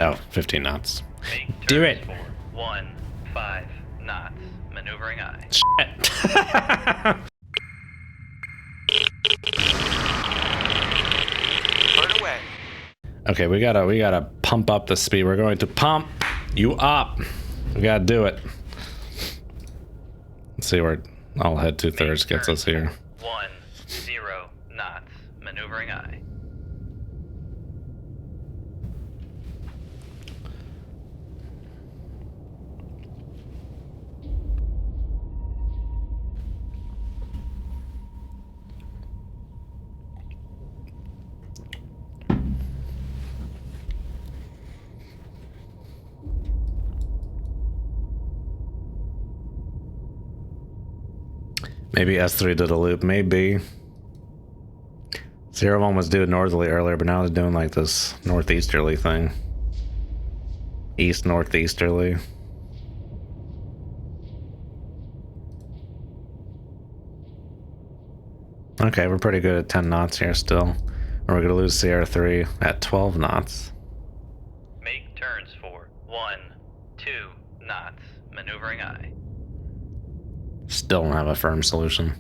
Oh, 15 knots. Make Do turns it. for 15 knots. Maneuvering aye. Shit. Burn away. Okay, we gotta pump up the speed. We're going to pump you up. We gotta do it. Let's see where I'll head 2/3 gets us here. 10 knots. Maneuvering aye. Maybe S3 did a loop. Maybe. 01 was doing northerly earlier, but now they're doing like this northeasterly thing. East northeasterly. Okay, we're pretty good at 10 knots here still. And we're gonna lose Sierra 3 at 12 knots. Make turns for 2 knots. Maneuvering aye. Still don't have a firm solution.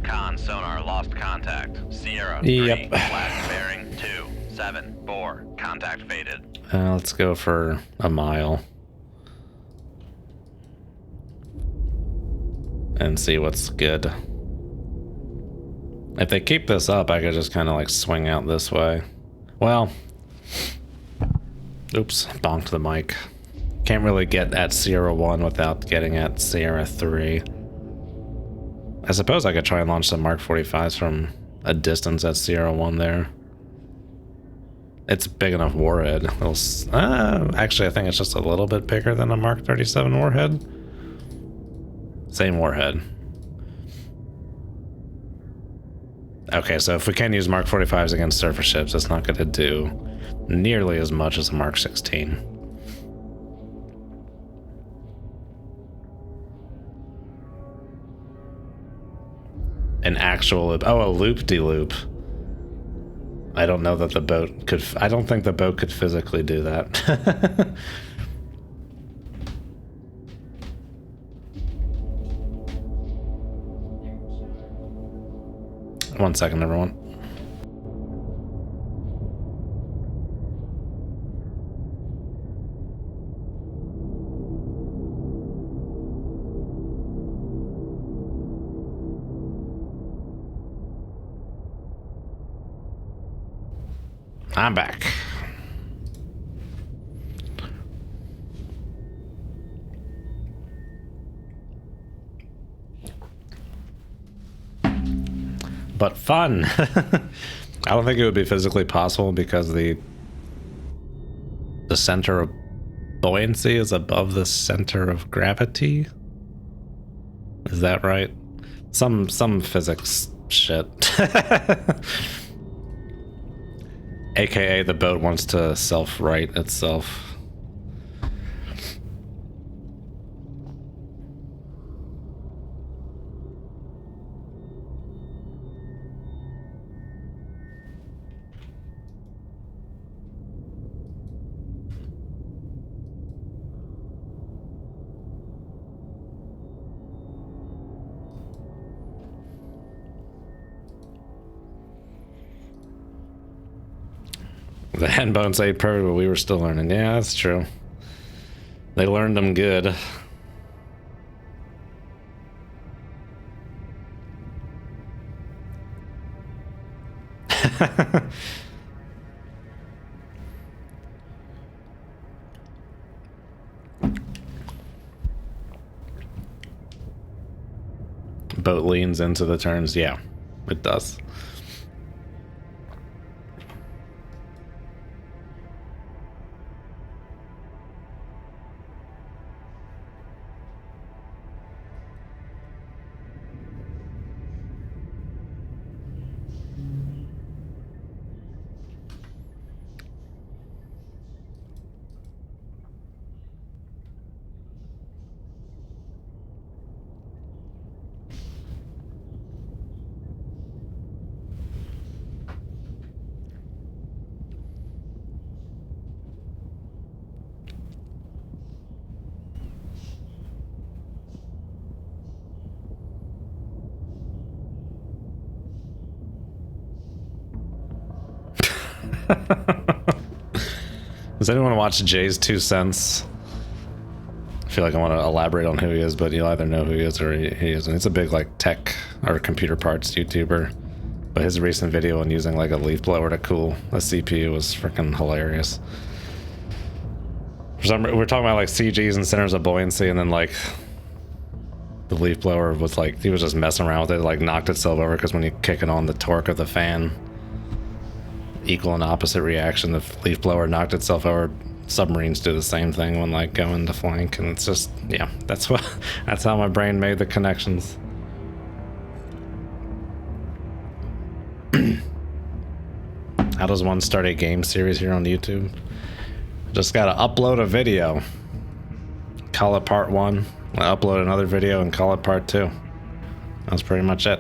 Con sonar lost contact. Sierra Yep. 3, flash bearing 274. Contact faded. Let's go for a mile. And see what's good. If they keep this up, I could just kind of like swing out this way. Well, oops, bonked the mic. Can't really get at Sierra 1 without getting at Sierra 3. I suppose I could try and launch some Mark 45s from a distance at Sierra 1 there. It's a big enough warhead. Actually, I think it's just a little bit bigger than a Mark 37 warhead. Same warhead. Okay, so if we can use Mark 45s against surface ships, it's not going to do nearly as much as a Mark 16. An actual loop. Oh, a loop-de-loop. I don't know that the boat could... I don't think the boat could physically do that. One second, everyone. I'm back. But fun. I don't think it would be physically possible because the center of buoyancy is above the center of gravity. Is that right? Some physics shit. AKA the boat wants to self-right itself. The hen bones ate perfect, but we were still learning. Yeah, that's true. They learned them good. Boat leans into the turns. Yeah, it does. Does anyone watch Jay's 2 Cents? I feel like I want to elaborate on who he is, but you'll either know who he is or he isn't. It's a big like tech or computer parts YouTuber. But his recent video on using like a leaf blower to cool a CPU was freaking hilarious. We're talking about like CGs and centers of buoyancy, and then like the leaf blower was like, he was just messing around with it, like knocked itself over because when you kick it on, the torque of the fan, equal and opposite reaction. The leaf blower knocked itself over. Submarines do the same thing when like going to flank, and it's just, yeah, that's how my brain made the connections. How does one start a game series here on YouTube? Just gotta upload a video, call it part 1, upload another video and call it part 2. That's pretty much it.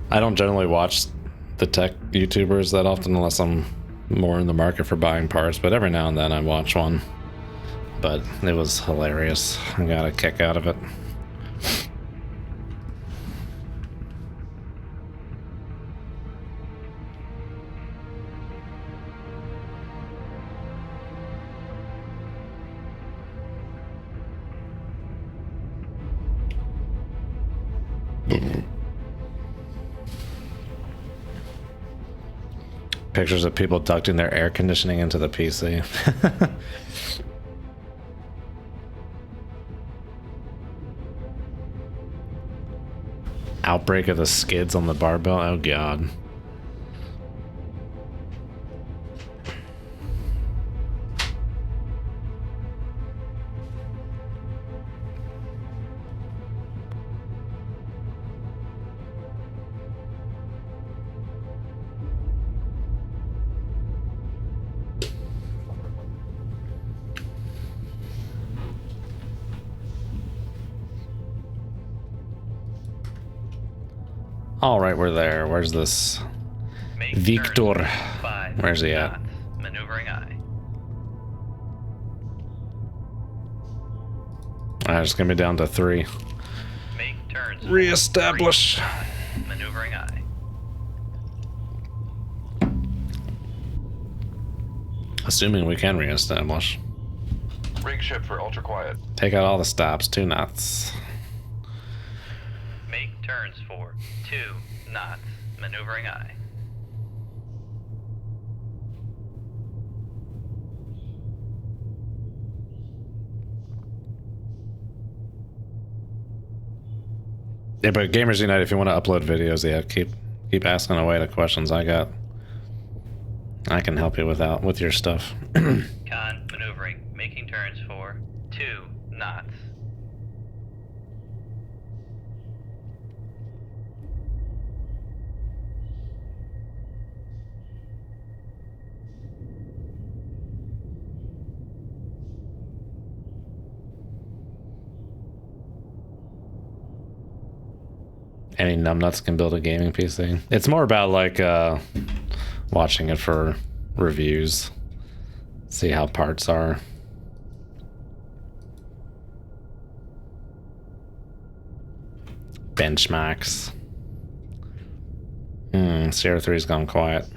I don't generally watch the tech YouTubers that often unless I'm more in the market for buying parts, but every now and then I watch one. But it was hilarious. I got a kick out of it. Pictures of people ducting their air conditioning into the PC. Outbreak of the skids on the barbell. Oh god. All right, we're there. Where's this? Make Victor. turns 5 Where's he at? knots, maneuvering I. Alright, it's gonna be down to 3. Make turns Reestablish. 3, maneuvering I. Assuming we can reestablish. Rig ship for ultra quiet. Take out all the stops. 2 knots. Make turns for 2 knots, maneuvering I. Yeah, but Gamers Unite, if you want to upload videos, yeah, keep asking away the questions I got. I can help you with your stuff. Con maneuvering, making turns for 2 knots. Any numbnuts can build a gaming PC. It's more about like watching it for reviews, see how parts are. Benchmarks. Sierra 3's gone quiet.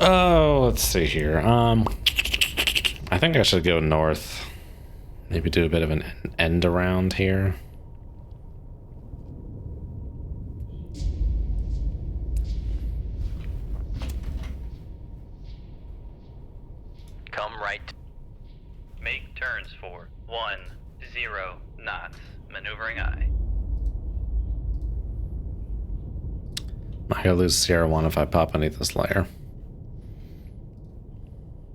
Oh, let's see here. I think I should go north. Maybe do a bit of an end around here. Come right. Make turns for 10 knots, maneuvering I. I gotta lose Sierra 1 if I pop beneath this layer.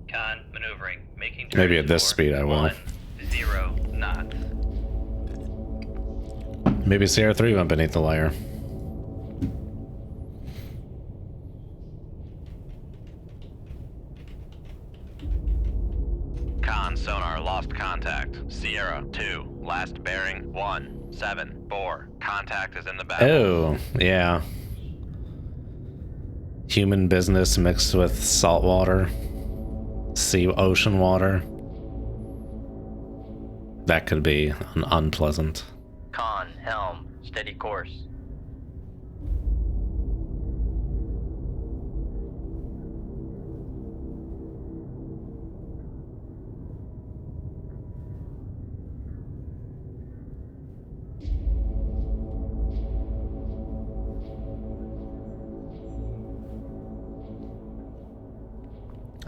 Con maneuvering, making turns Maybe at this for speed I will. 10 knots. Maybe Sierra 3 went beneath the layer. Con so Sierra 2, last bearing 174. Contact is in the back. Oh, yeah. Human business mixed with salt water, ocean water. That could be unpleasant. Con, helm, steady course.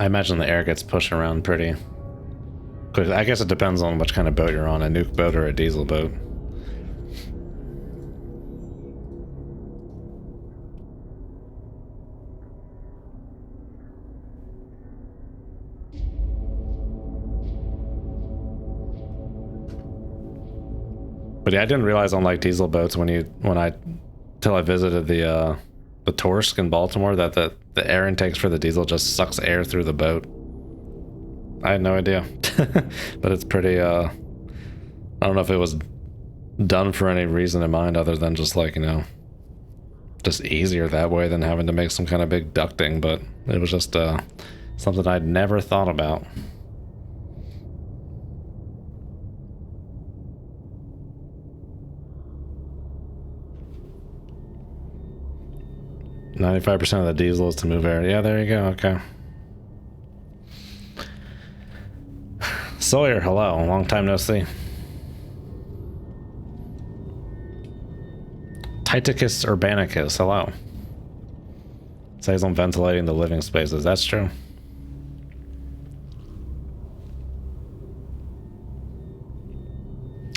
I imagine the air gets pushed around pretty quick. I guess it depends on which kind of boat you're on, a nuke boat or a diesel boat. But yeah, I didn't realize on like diesel boats till I visited the Torsk in Baltimore that the air intakes for the diesel just sucks air through the boat. I had no idea. But it's pretty I don't know if it was done for any reason in mind other than just like, you know, just easier that way than having to make some kind of big ducting, but it was just something I'd never thought about. %of the diesel is to move air. Yeah, there you go. Okay. Sawyer, hello. Long time no see. Titicus urbanicus, hello. Says I'm ventilating the living spaces. That's true.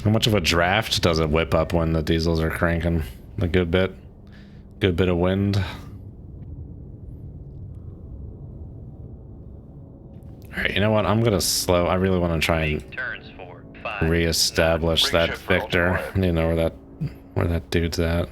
How much of a draft does it whip up when the diesels are cranking? A good bit. Good bit of wind. Alright, you know what? I'm gonna slow. I really want to try and Turns 4, 5. reestablish that Shift Victor. You know where that dude's at.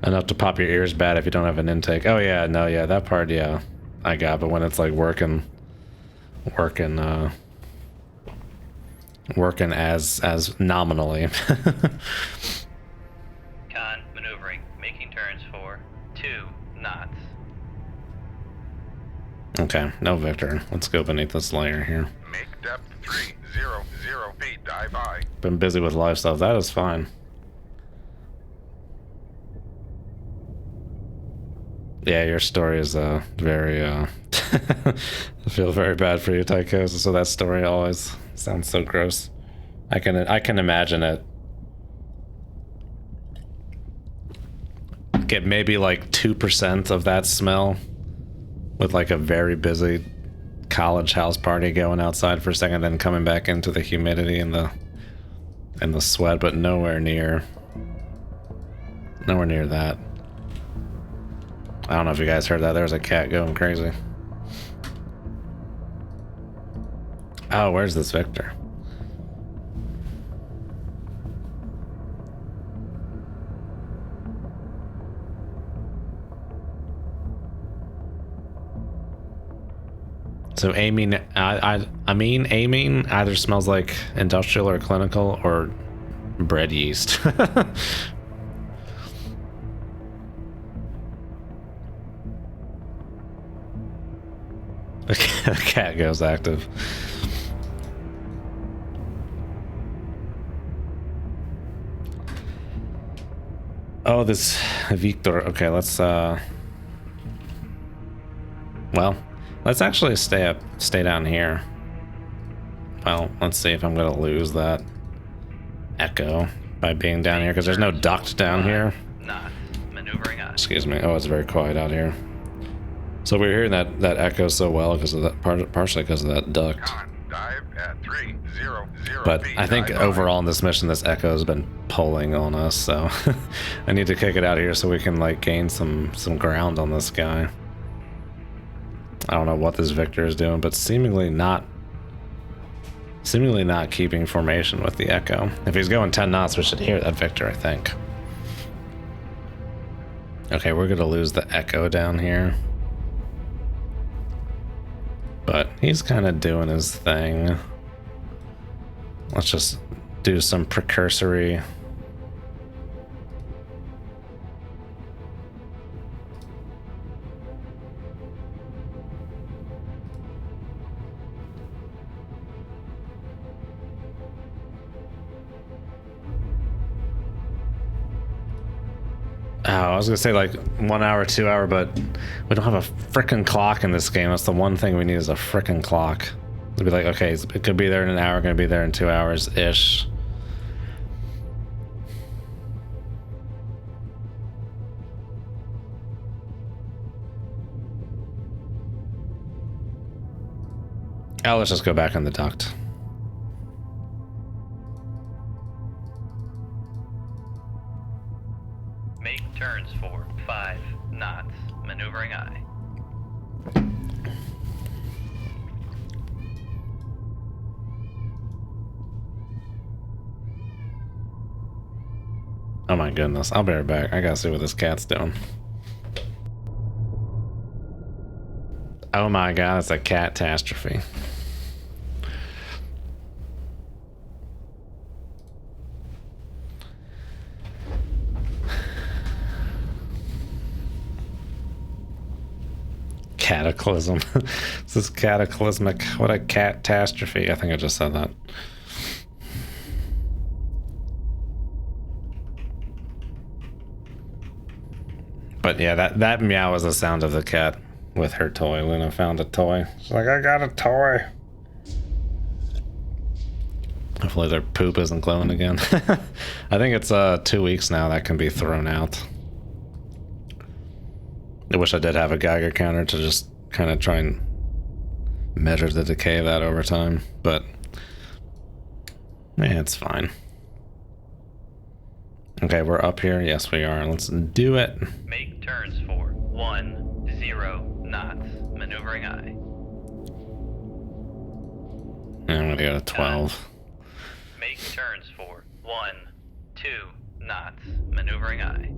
Enough to pop your ears bad if you don't have an intake. Oh yeah, no, yeah, that part, yeah, I got. But when it's like working as nominally. Con, maneuvering, making turns for 2 knots. Okay, no Victor. Let's go beneath this layer here. Make depth 300 feet, dive high. Been busy with life stuff. That is fine. Yeah, your story is very I feel very bad for you, Tycho. So that story always sounds so gross. I can imagine it. Get maybe like 2% of that smell with like a very busy college house party going outside for a second, then coming back into the humidity and the sweat, but nowhere near that. I don't know if you guys heard that. There's a cat going crazy. Oh, where's this Victor? So aiming either smells like industrial or clinical or bread yeast. The cat goes active. Oh, this Victor. Okay, let's let's actually stay down here. Well, let's see if I'm gonna lose that echo by being down here, because there's no duct down here. Knots, maneuvering on. Excuse me. Oh, it's very quiet out here. So we're hearing that echo so well because of that, partially because of that duct. Con, dive at 300 But feet, I think dive overall in this mission, this echo has been pulling on us, so I need to kick it out of here so we can like gain some ground on this guy. I don't know what this Victor is doing, but seemingly not Seemingly not keeping formation with the Echo. If he's going 10 knots, we should hear that Victor, I think. Okay, we're gonna lose the Echo down here. But he's kind of doing his thing. Let's just do some precursory. Oh, I was gonna say like 1 hour, 2 hour, but we don't have a frickin' clock in this game. That's the one thing we need is a frickin' clock. To be like, okay, it could be there in an hour, gonna be there in 2 hours-ish. Oh, let's just go back in the duct. Make turns for 5 knots. Maneuvering aye. Oh my goodness, I'll be right back. I gotta see what this cat's doing. Oh my god, it's a catastrophe. Cataclysm. This is cataclysmic. What a catastrophe. I think I just said that. But yeah, that meow was the sound of the cat with her toy. Luna found a toy. She's like, I got a toy. Hopefully their poop isn't glowing again. I think it's 2 weeks now that can be thrown out. I wish I did have a Geiger counter to just kind of try and measure the decay of that over time, but yeah, it's fine. Okay, we're up here. Yes, we are. Let's do it. Make turns for 10 knots. Maneuvering aye. I'm gonna go to 12. Make turns for 2 knots. Maneuvering aye.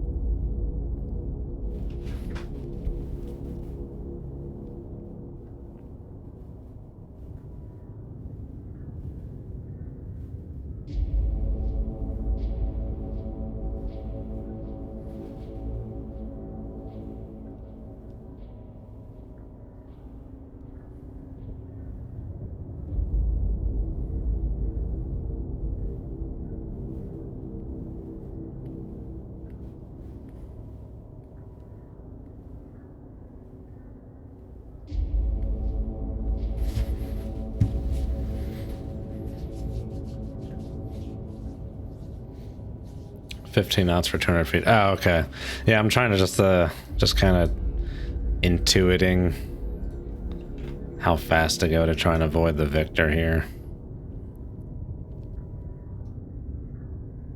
$15 knots for 200 feet. Oh, okay. Yeah, I'm trying to just kind of intuiting how fast to go to try and avoid the Victor here.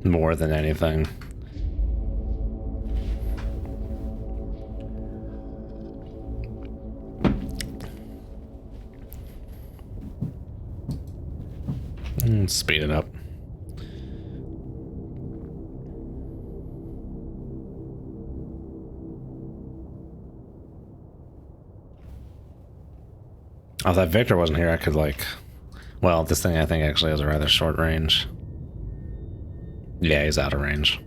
More than anything. Speed it up. Oh, if that Victor wasn't here, I could like... Well, this thing I think actually has a rather short range. Yeah, he's out of range.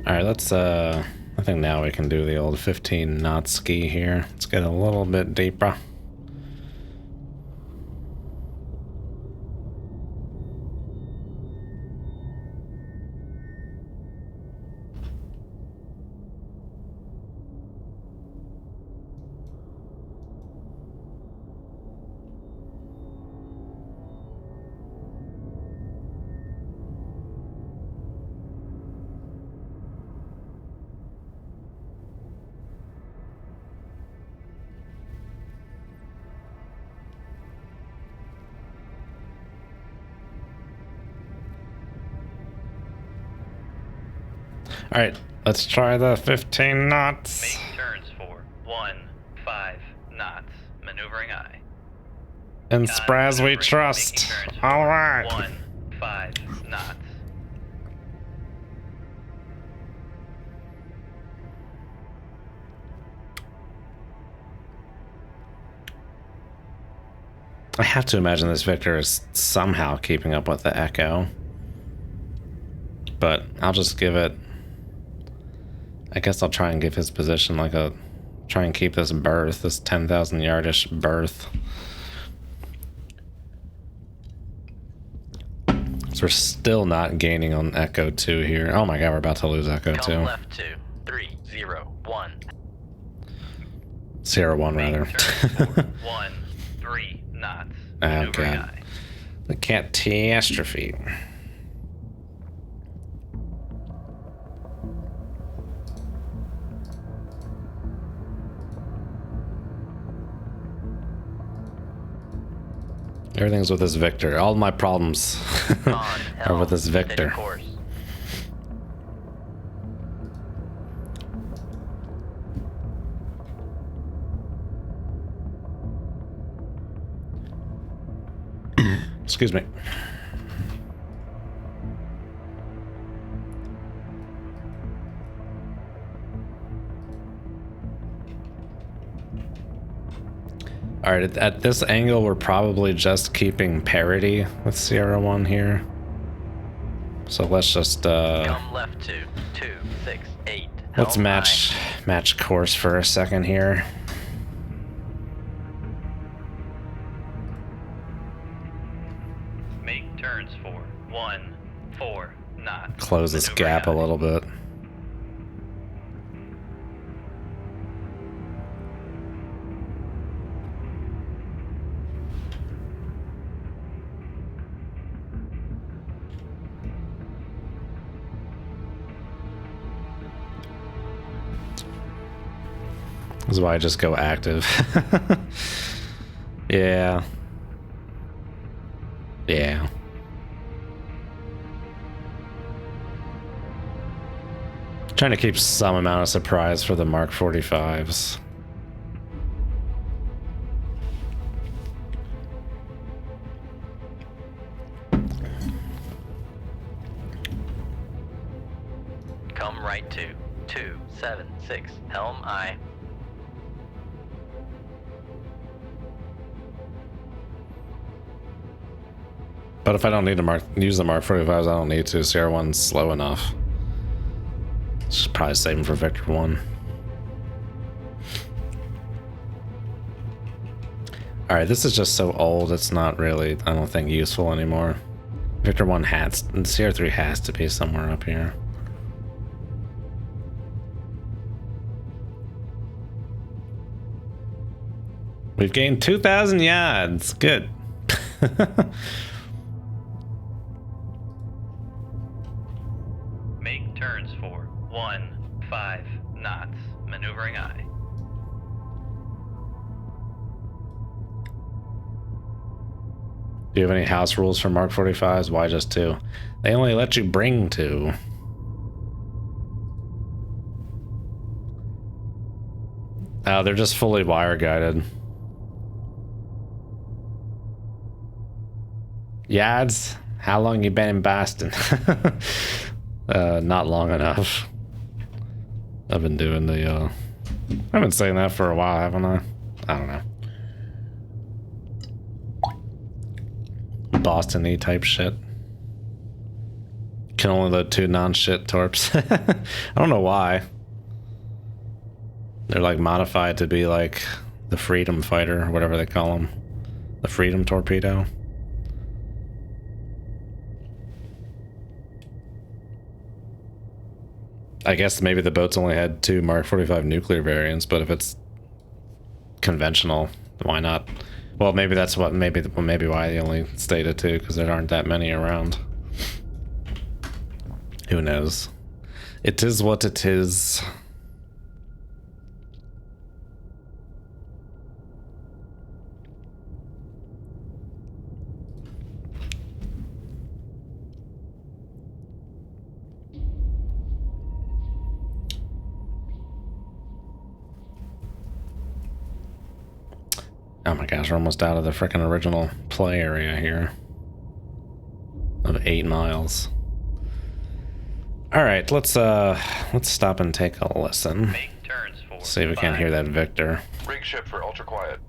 Alright, let's, I think now we can do the old 15 knot ski here. Let's get a little bit deeper. Alright, let's try the 15 knots. Make turns for 15 knots. Maneuvering I. In Spraz we trust. Alright. 15 knots. I have to imagine this Victor is somehow keeping up with the Echo. But I'll just give it... I guess I'll try and give his position like a... Try and keep this berth, this 10,000 yardish berth. So we're still not gaining on Echo 2 here. Oh my god, we're about to lose Echo 2. Come left 2, 3, 0, 1. Sierra 1 rather. 13 knots. Oh Maneuvering god. I. The catastrophe. Everything's with this Victor. All my problems are with this Victor. Course. Excuse me. Alright, at this angle, we're probably just keeping parity with Sierra 1 here. So let's just, Come left 2, 2, 6, 8. let's Helm match course for a second here. Make turns for 14 knots. Close this Maneuvering gap a I. little bit. This is why I just go active. Yeah. Yeah. Trying to keep some amount of surprise for the Mark 45s. Come right 2, 2, 7, 6. Helm I. But if I don't need to use the Mark 45s, I don't need to. Sierra 1's slow enough. Just probably save him for Victor 1. Alright, this is just so old, it's not really, I don't think, useful anymore. Victor 1 has, and Sierra 3 has to be somewhere up here. We've gained 2,000 yards. Good. Make turns for 15 knots. Maneuvering I. Do you have any house rules for Mark 45s? Why just 2? They only let you bring 2. Oh, they're just fully wire guided. Yads, how long you been in Boston? Not long enough. I've been doing the, I've been saying that for a while, haven't I? I don't know. Boston-y type shit. Can only load 2 non-shit torps. I don't know why. They're like modified to be like the Freedom Fighter, or whatever they call them. The Freedom Torpedo. I guess maybe the boats only had 2 Mark 45 nuclear variants, but if it's conventional, why not? Well, maybe that's what, maybe why they only stayed at 2, because there aren't that many around. Who knows? It is what it is. Oh my gosh, we're almost out of the frickin' original play area here. Of 8 miles. Alright, let's stop and take a listen. Make turns for See if we can't hear that Victor. Rig ship for ultra quiet.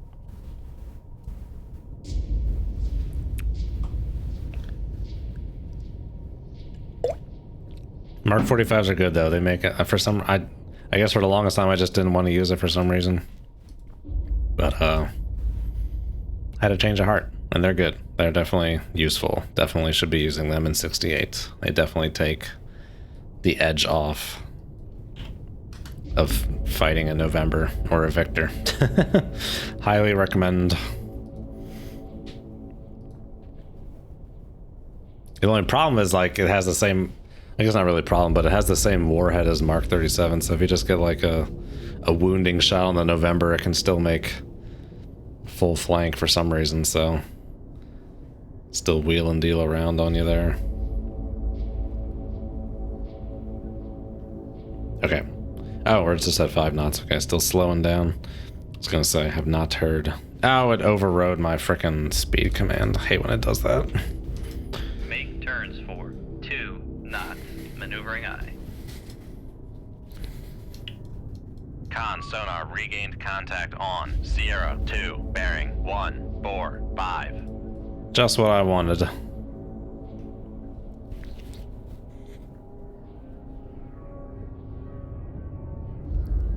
Mark 45s are good though. They make it for some. I guess for the longest time I just didn't want to use it for some reason. But had a change of heart, and they're good. They're definitely useful. Definitely should be using them in 68. They definitely take the edge off of fighting a November or a Victor. Highly recommend. The only problem is like it has the same. I guess not really a problem, but it has the same warhead as Mark 37. So if you just get like a wounding shot on the November, it can still make full flank for some reason. So still wheel and deal around on you there. Okay. Oh, we're just at 5 knots. Okay, still slowing down. I was gonna say, I have not heard. Oh, it overrode my frickin' speed command. I hate when it does that. Make turns for 2 knots. Maneuvering eye. Con sonar regained contact on Sierra 2, bearing 145. Just what I wanted.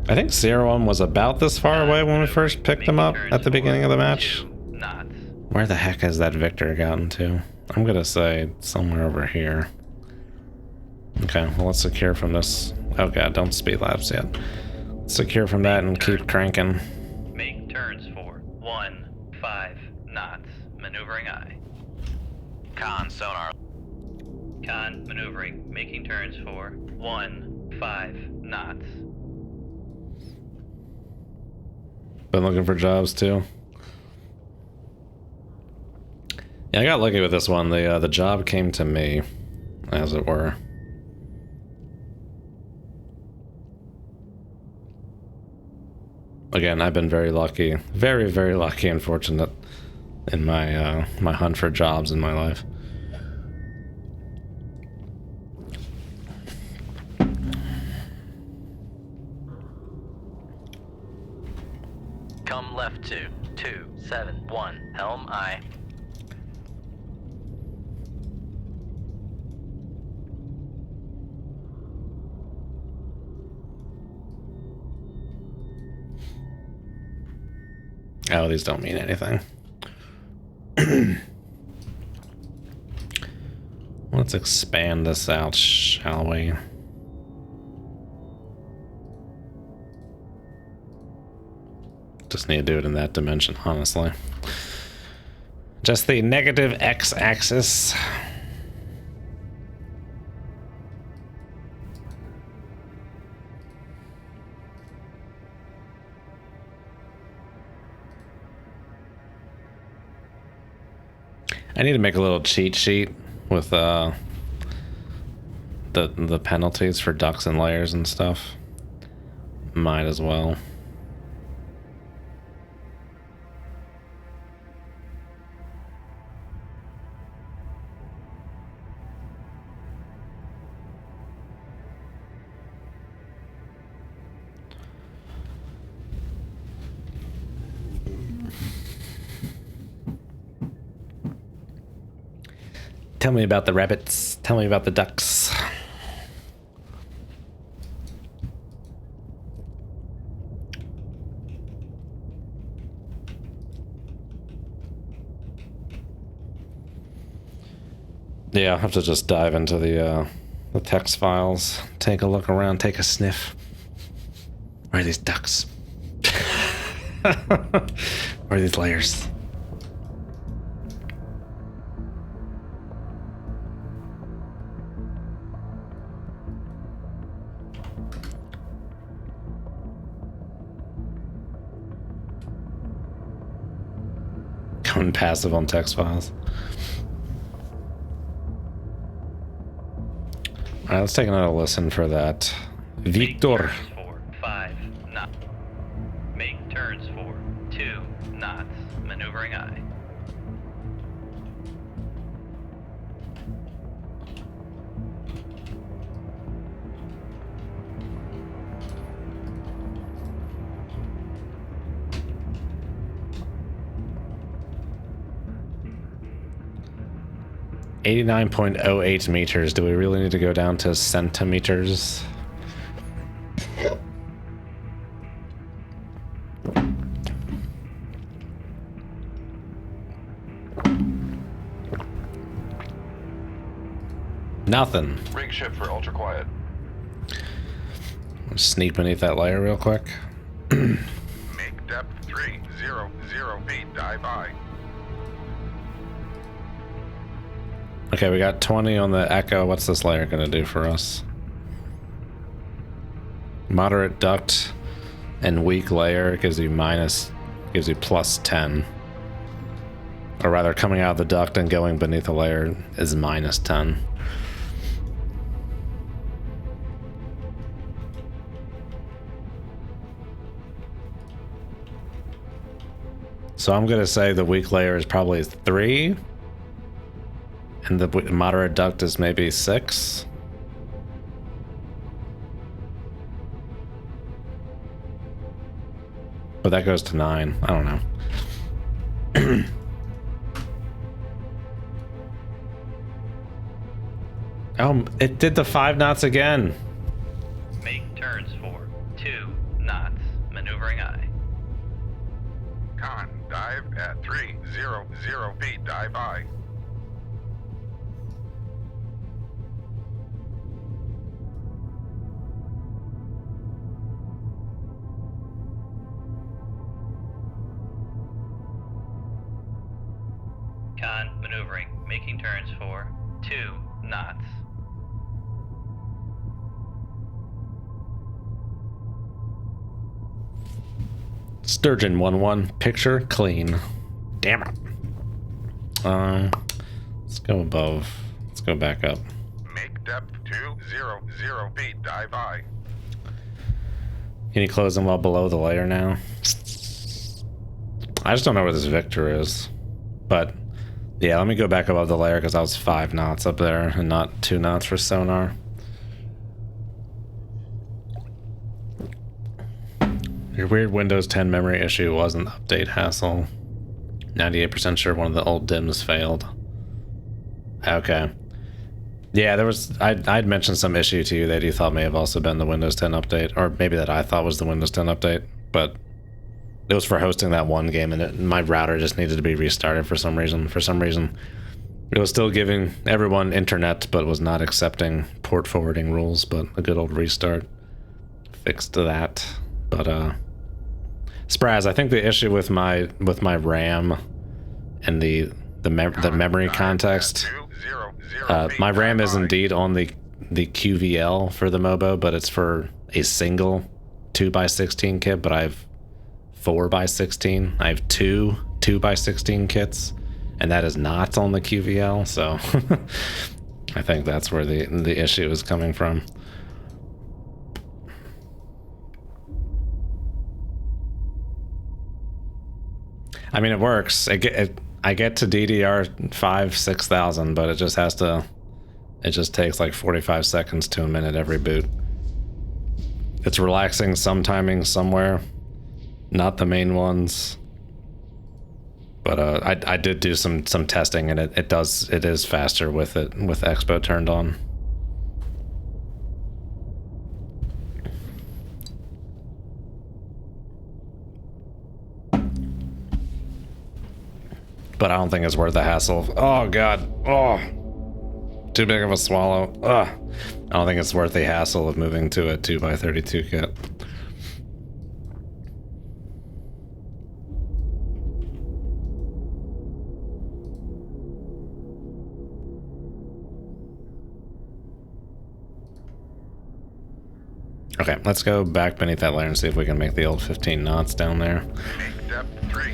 I think Sierra 1 was about this far away when we first picked him up at the beginning of the match. 2 knots. Where the heck has that Victor gotten to? I'm gonna say somewhere over here. Okay, well let's secure from this. Oh god, don't speed lapse yet. Secure from that and keep cranking. Make turns for 15 knots. Maneuvering eye. Con sonar. Con maneuvering. Making turns for 15 knots. Been looking for jobs too. Yeah, I got lucky with this one. The job came to me, as it were. Again, I've been very lucky, very, very lucky and fortunate in my my hunt for jobs in my life. Come left to 271, helm aye. Oh, these don't mean anything. Let's expand this out, shall we? Just need to do it in that dimension, honestly. Just the negative x-axis. I need to make a little cheat sheet with the penalties for ducks and layers and stuff. Might as well. Tell me about the rabbits. Tell me about the ducks. Yeah, I'll have to just dive into the text files, take a look around, take a sniff. Where are these ducks? Where are these layers? Going passive on text files. Alright, let's take another listen for that. Victor. Make turns for 5 knots. Make turns for 2 knots. Maneuvering I. $89.08 meters. Do we really need to go down to centimeters? Nothing. Rig ship for ultra quiet. Sneak beneath that layer real quick. Make depth 300 feet. Dive by. Okay, we got 20 on the Echo. What's this layer gonna do for us? Moderate duct and weak layer gives you plus 10. Or rather, coming out of the duct and going beneath the layer is minus 10. So I'm gonna say the weak layer is probably 3. And the moderate duct is maybe 6. But that goes to 9. I don't know. Oh, it did the 5 knots again. Make turns for 2 knots. Maneuvering I. Con, dive at 300 feet. Dive by. Con, maneuvering. Making turns for 2 knots. Sturgeon 1-1. Picture clean. Damn it. Let's go above. Let's go back up. Make depth 200 feet. Dive by. Can you close them well below the layer now? I just don't know where this Victor is. But yeah, let me go back above the layer because I was 5 knots up there and not 2 knots for sonar. Your weird Windows 10 memory issue was an update hassle. 98% sure one of the old DIMMs failed. Okay. Yeah, there was. I'd mentioned some issue to you that you thought may have also been the Windows 10 update, or maybe that I thought was the Windows 10 update, but it was for hosting that one game, and my router just needed to be restarted for some reason. For some reason, it was still giving everyone internet, but was not accepting port forwarding rules. But a good old restart fixed that. But Spraz, I think the issue with my RAM and the memory context, my RAM is indeed on the QVL for the Mobo, but it's for a single 2x16 kit. But I have 4x16. I have two 2x16 kits, and that is not on the QVL. So I think that's where the issue is coming from. I mean, it works. I get to DDR5 6000, but it just takes like 45 seconds to a minute every boot. It's relaxing some timing somewhere, not the main ones. But I did do some testing, and it is faster with Expo turned on. But I don't think it's worth the hassle. Oh god. Oh, too big of a swallow. Ugh. I don't think it's worth the hassle of moving to a 2x32 kit. Okay, let's go back beneath that layer and see if we can make the old 15 knots down there. Make depth 3.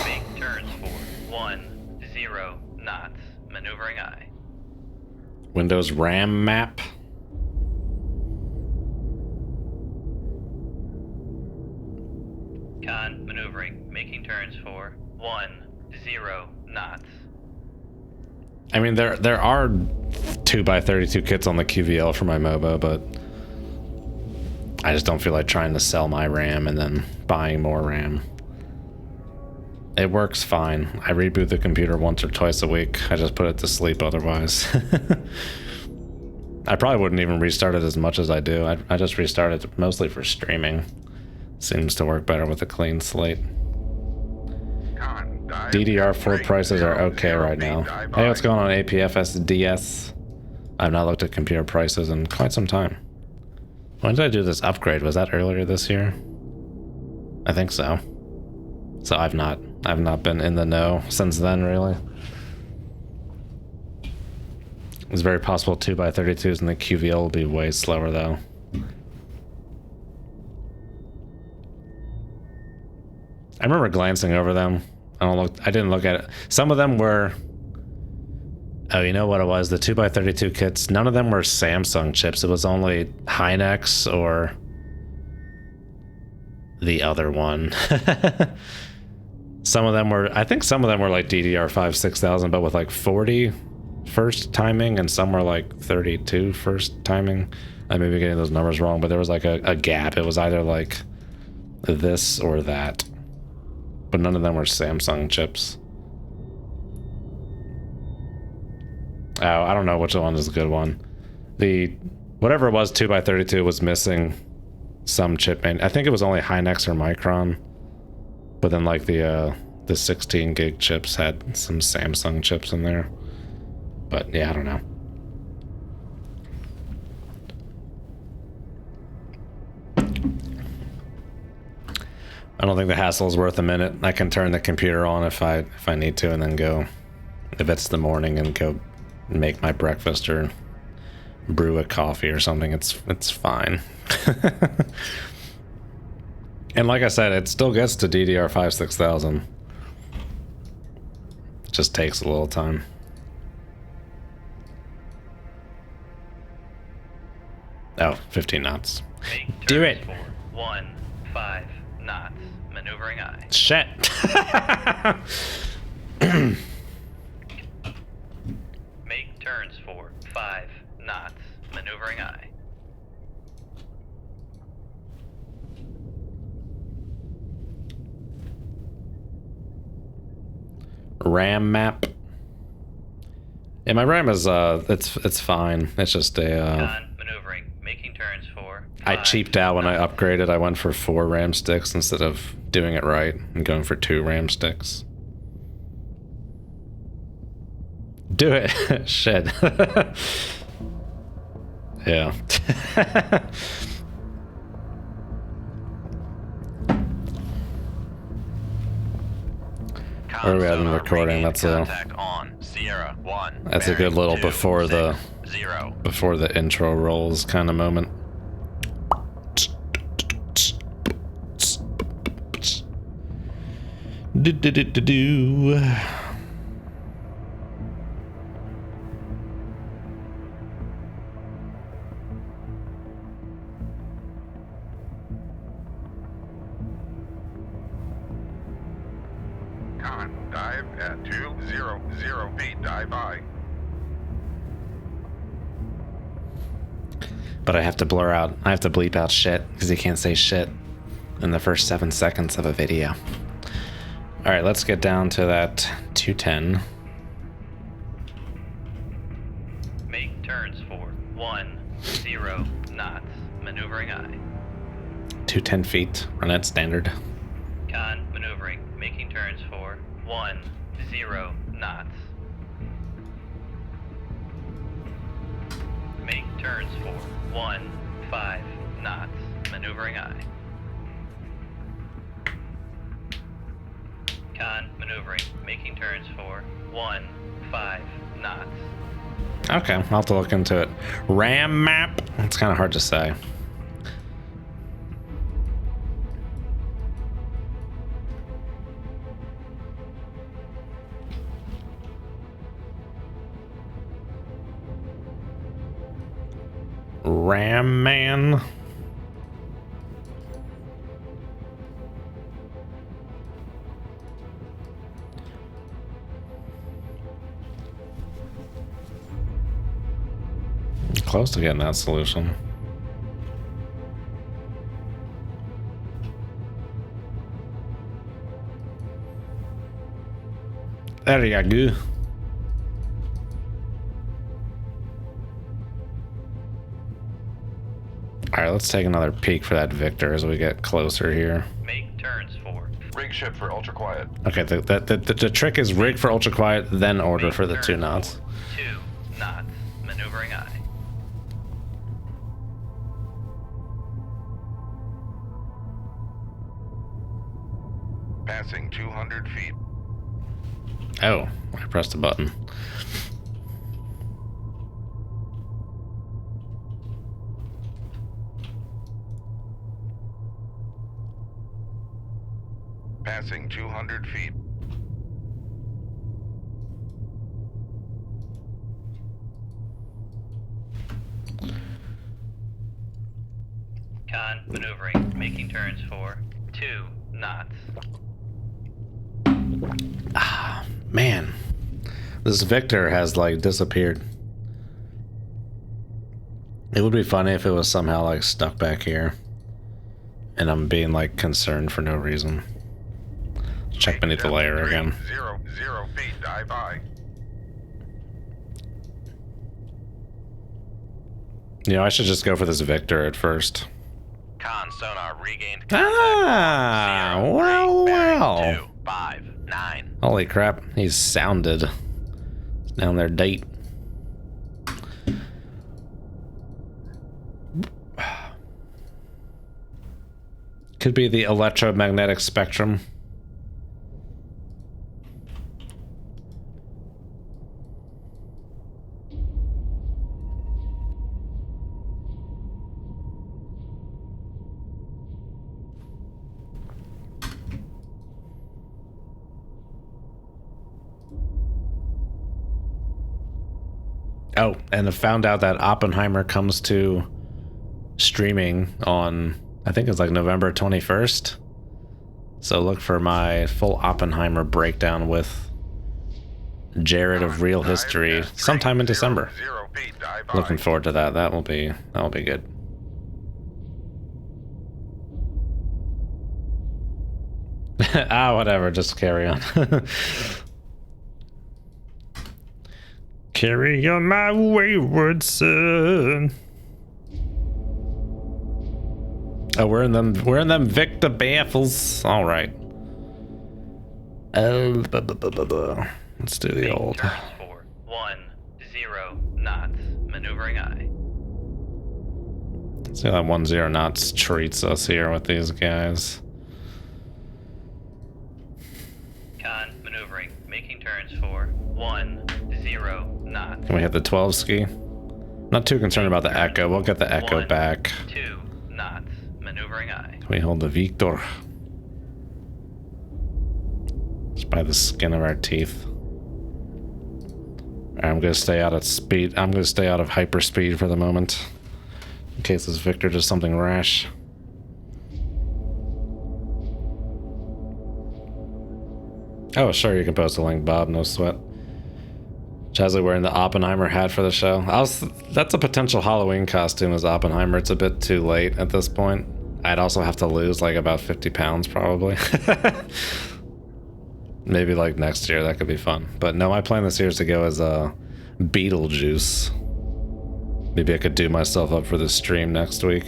Make turns for 10 knots. Maneuvering I. Windows RAM map. Con maneuvering, making turns for 10 knots. I mean, there are 2x32 kits on the QVL for my MOBA, but I just don't feel like trying to sell my RAM and then buying more RAM. It works fine. I reboot the computer once or twice a week. I just put it to sleep otherwise. I probably wouldn't even restart it as much as I do. I just restart it mostly for streaming. Seems to work better with a clean slate. Con, dive DDR4 at prices are 30 okay right feet, now. dive Hey, what's by. going on, APFSDS? I've not looked at computer prices in quite some time. When did I do this upgrade? Was that earlier this year? I think so. So I've not been in the know since then, really. It's very possible 2x32s in the QVL will be way slower though. I remember glancing over them. I didn't look at it. Some of them were, oh, you know what it was? The 2x32 kits, none of them were Samsung chips. It was only Hynix or the other one. Some of them were, I think some of them were like DDR5 6000, but with like 40 first timing, and some were like 32 first timing. I may be getting those numbers wrong, but there was like a gap. It was either like this or that. But none of them were Samsung chips. Oh, I don't know which one is a good one. The whatever it was, 2x32 was missing some chip. I think it was only Hynix or Micron. But then like the 16 gig chips had some Samsung chips in there. But yeah, I don't know. I don't think the hassle is worth a minute. I can turn the computer on if I need to, and then go, if it's the morning, and go make my breakfast or brew a coffee or something. It's fine. And like I said, it still gets to DDR5 6000. It just takes a little time. Oh, 15 knots. Make Do turns it. for 15 knots. Maneuvering I. Shit. Make turns for 5 knots. Maneuvering I. RAM map. Yeah, my RAM is it's fine. It's just a Con maneuvering, making turns for I 5 cheaped out when I knots. upgraded. I went for 4 RAM sticks instead of doing it right and going for 2 RAM sticks. Do it. Shit. Yeah. Where are we at in the recording? That's a Contact on Sierra 1. that's a good bearing little 2, before the 0. before the intro rolls kind of moment. Do. Con, dive at 200 feet, dive by. But I have to blur out. I have to bleep out shit because you can't say shit in the first 7 seconds of a video. All right, let's get down to that 210. Make turns for 10 knots. Maneuvering I. 210 feet. Run at standard. Con maneuvering, making turns for 10 knots. Make turns for 15 knots. Maneuvering I. Con maneuvering, making turns for 15 knots. Okay, I'll have to look into it. RAM map? It's kind of hard to say. RAM man. close to getting that solution. There you go. Alright, let's take another peek for that Victor as we get closer here. Make turns for Rig ship for ultra quiet. Okay, the trick is rig for ultra quiet, then order for the turns 2 knots. for 2 knots. Maneuvering aye. Passing 200 feet. Oh, I pressed a button. Passing 200 feet. Con maneuvering. Making turns for 2 knots. Man, this Victor has like disappeared. It would be funny if it was somehow like stuck back here and I'm being like concerned for no reason. Check beneath the layer again. 0 feet. Dive by. You know, I should just go for this Victor at first. Con sonar regained contact. Ah, 0, 3, well, bearing well. 2, 5, 9. Holy crap, he's sounded. Down there, date. Could be the electromagnetic spectrum. Oh, and I found out that Oppenheimer comes to streaming on, I think it's like November 21st. So look for my full Oppenheimer breakdown with Jared of Real History sometime in December. 0 feet. Dive by. Looking forward to that. That will be good. Ah, whatever, just carry on. Carry on my wayward son. Oh, we're in them Victor baffles. All right. Let's do the Make old. turns for 10 knots. Maneuvering aye. See how that 10 knots treats us here with these guys. Con maneuvering. Making turns for 10 knots. Can we hit the 12 ski? Not too concerned about the echo. We'll get the echo 1, back. 2 knots. Maneuvering aye. Can we hold the Victor? Just by the skin of our teeth. Alright, I'm gonna stay out of speed. I'm gonna stay out of hyperspeed for the moment. In case this Victor does something rash. Oh, sure, you can post a link, Bob. No sweat. Chazzy wearing the Oppenheimer hat for the show. That's a potential Halloween costume as Oppenheimer. It's a bit too late at this point. I'd also have to lose like about 50 pounds probably. Maybe like next year, that could be fun. But no, my plan this year is to go as Beetlejuice. Maybe I could do myself up for the stream next week.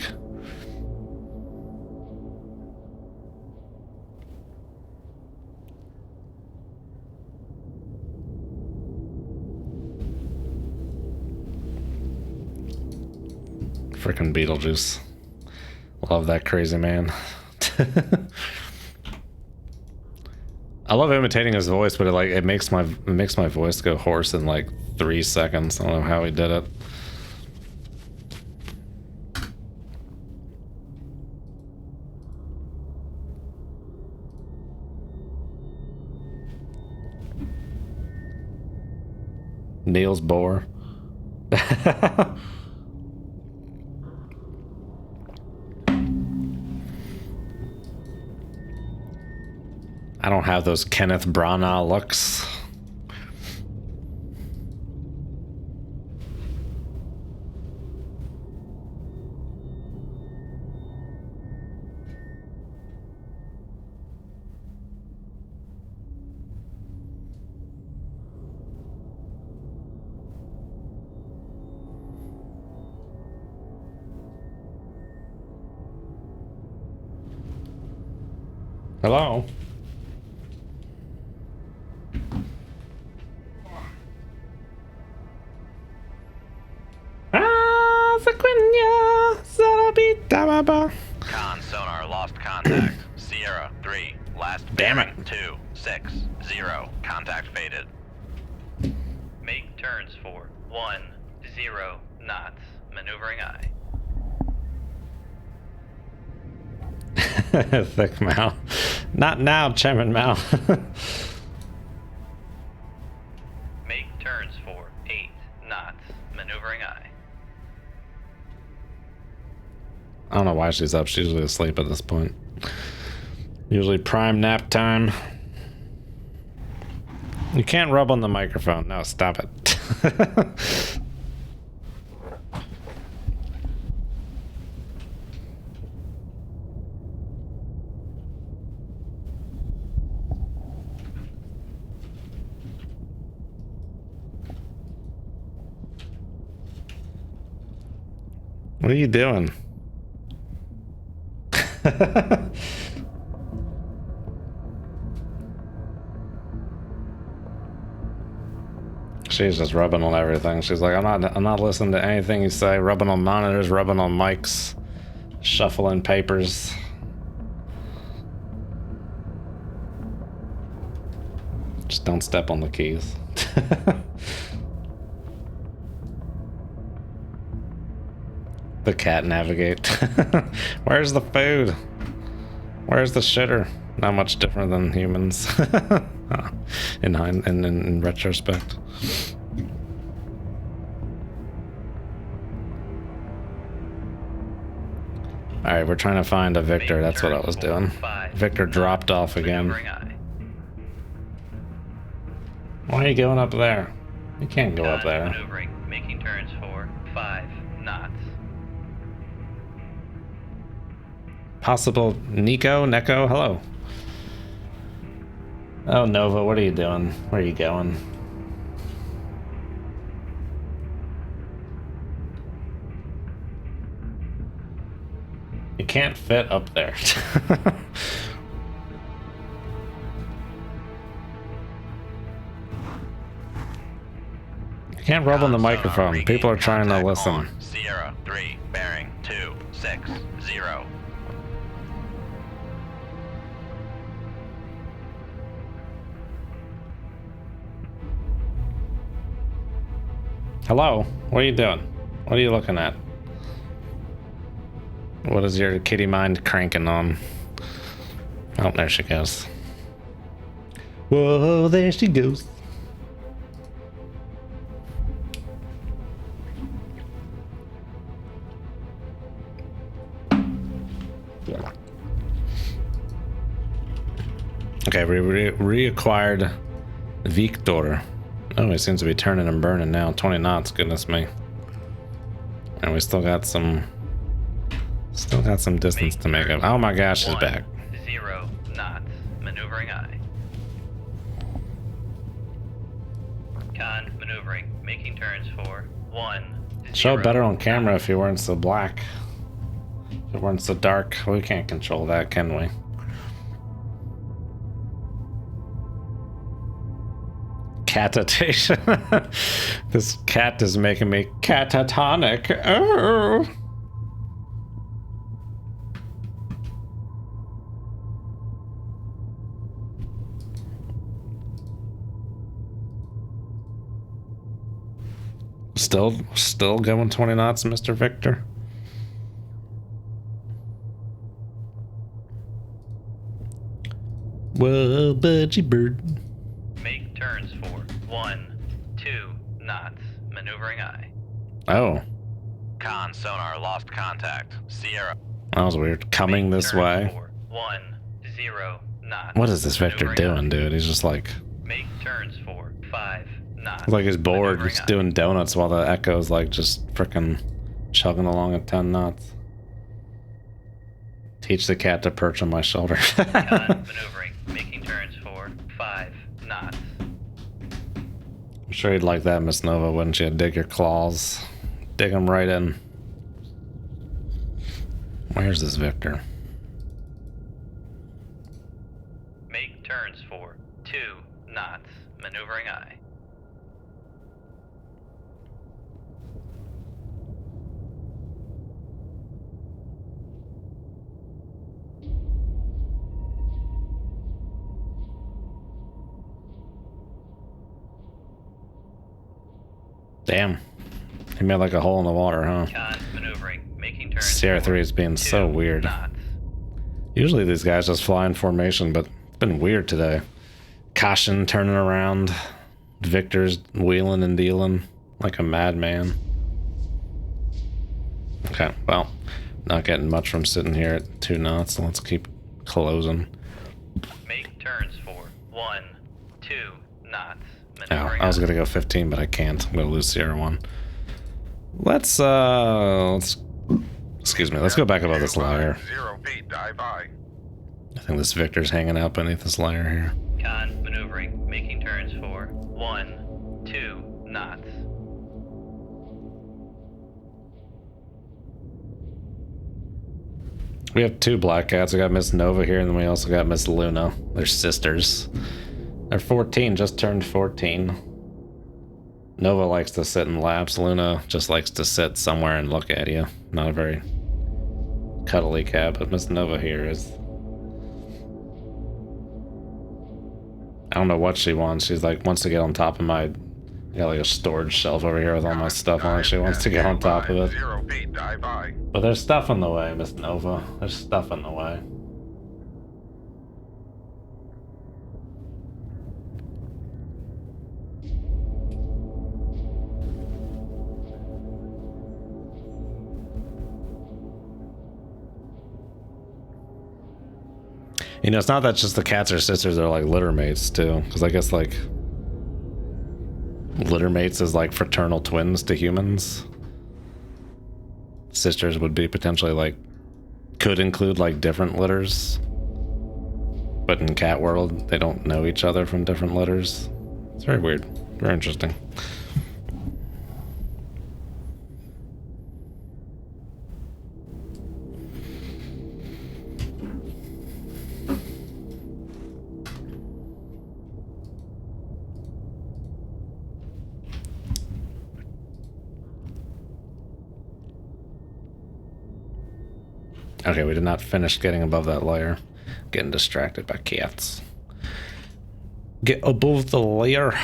Freaking Beetlejuice. Love that crazy man. I love imitating his voice, but it makes my voice go hoarse in like 3 seconds. I don't know how he did it. Niels Bohr. I don't have those Kenneth Branagh looks. Hello? Ah, Sequoia, Zarabita. Con sonar lost contact. Sierra 3, last Damn bearing it. 260. Contact faded. Make turns for 10 knots. Maneuvering aye. Thick Mao. Not now, Chairman Mao. Make turns for 8 knots. Maneuvering aye. I don't know why she's up. She's usually asleep at this point. Usually prime nap time. You can't rub on the microphone. No, stop it. What are you doing? She's just rubbing on everything. She's like, I'm not listening to anything you say. Rubbing on monitors, rubbing on mics, shuffling papers. Just don't step on the keys. The cat navigate. Where's the food? Where's the shitter? Not much different than humans. in retrospect. Alright, we're trying to find a Victor. That's what I was doing. Victor dropped off again. Why are you going up there? You can't go up there. Maneuvering. Making turns for 5 knots. Possible Neko, hello. Oh, Nova, what are you doing? Where are you going? You can't fit up there. You can't rub on the microphone. People are trying to listen. On. Sierra 3, bearing 260. Hello? What are you doing? What are you looking at? What is your kitty mind cranking on? Oh, there she goes. Whoa, there she goes. Okay, we reacquired Victor. Oh, he seems to be turning and burning now. 20 knots, goodness me. And we still got some distance to make up. Oh my gosh, she's back. 0 knots. Maneuvering aye. Con maneuvering. Making turns for 1 Show better on camera if you weren't so black. If you weren't so dark. We can't control that, can we? Catatonic. This cat is making me catatonic. Oh. Still going 20 knots, Mr. Victor. Whoa, budgie bird. Make turns for 1, 2 knots. Maneuvering aye. Oh, Con sonar lost contact. Sierra. that was weird. Coming Make this turns way. for 10 knots. What is this Victor Maneuvering doing, dude? He's just like, Make turns for 5 knots. like he's bored. Maneuvering He's aye. doing donuts while the echo's like just frickin' chugging along at 10 knots. Teach the cat to perch on my shoulder. Con maneuvering. Making turns for 5 knots. I'm sure you'd like that, Miss Nova, wouldn't you? Dig your claws. Dig them right in. Where's this Victor? turns for 2 knots. Maneuvering aye. Damn. He made like a hole in the water, huh? Con maneuvering. Making turns Sierra for 3 is being so 2 weird. knots. Usually these guys just fly in formation, but it's been weird today. Caution turning around. Victor's wheeling and dealing like a madman. Okay, well, not getting much from sitting here at 2 knots, so let's keep closing. Make turns for 1, 2 knots. Oh, Maneuvering I was aye. gonna go 15, but I can't. I'm gonna lose Sierra 1. Let's excuse me, let's go back above this layer. 0 feet, dive by. I think this Victor's hanging out beneath this layer here. Con maneuvering. Making turns for 1, 2 knots. We have 2 black cats. We got Miss Nova here, and then we also got Miss Luna. They're sisters. They're 14, just turned 14. Nova likes to sit in laps. Luna just likes to sit somewhere and look at you. Not a very cuddly cat, but Miss Nova here is... I don't know what she wants. She's like, wants to get on top of my... I got like a storage shelf over here with all my stuff on it. She wants to get on top of it. 0 feet, dive by. But there's stuff in the way, Miss Nova. There's stuff in the way. You know, it's not that just the cats are sisters, they're like litter mates too. Because I guess like litter mates is like fraternal twins to humans. Sisters would be potentially like, could include like different litters. But in cat world, they don't know each other from different litters. It's very weird, very interesting. Okay, we did not finish getting above that layer. Getting distracted by cats. Get above the layer.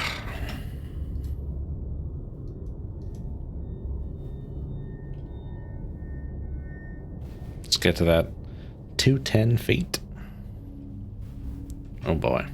Let's get to that 210 feet. Oh boy.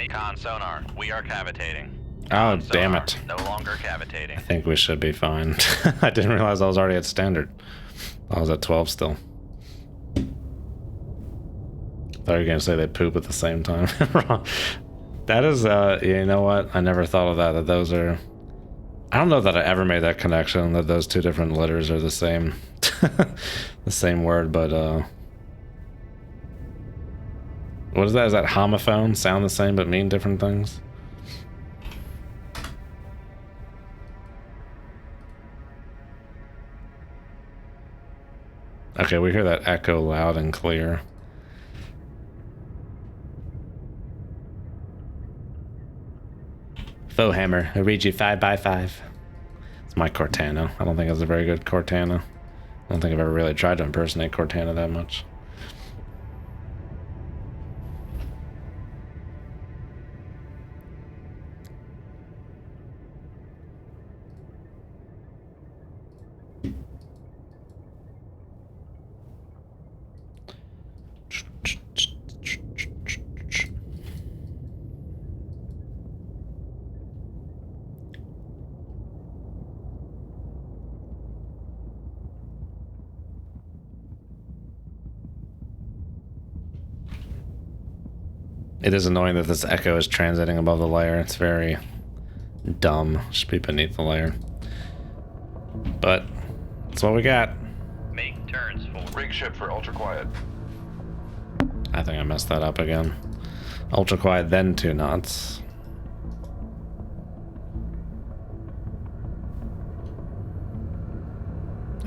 Con sonar, we are cavitating. Oh, Con damn sonar, it. No longer cavitating. I think we should be fine. I didn't realize I was already at standard. I was at 12 still. Thought you were gonna say they poop at the same time. That is, you know what? I never thought of that. That those are. I don't know that I ever made that connection. That those 2 different letters are the same, the same word. But what is that? Is that homophone? Sound the same but mean different things? Okay, we hear that echo loud and clear. Faux hammer, I read you 5x5. It's my Cortana. I don't think it's a very good Cortana. I don't think I've ever really tried to impersonate Cortana that much. It is annoying that this echo is transiting above the layer. It's very dumb. Should be beneath the layer. But that's what we got. Make turns for Rig ship for ultra quiet. I think I messed that up again. Ultra quiet, then 2 knots.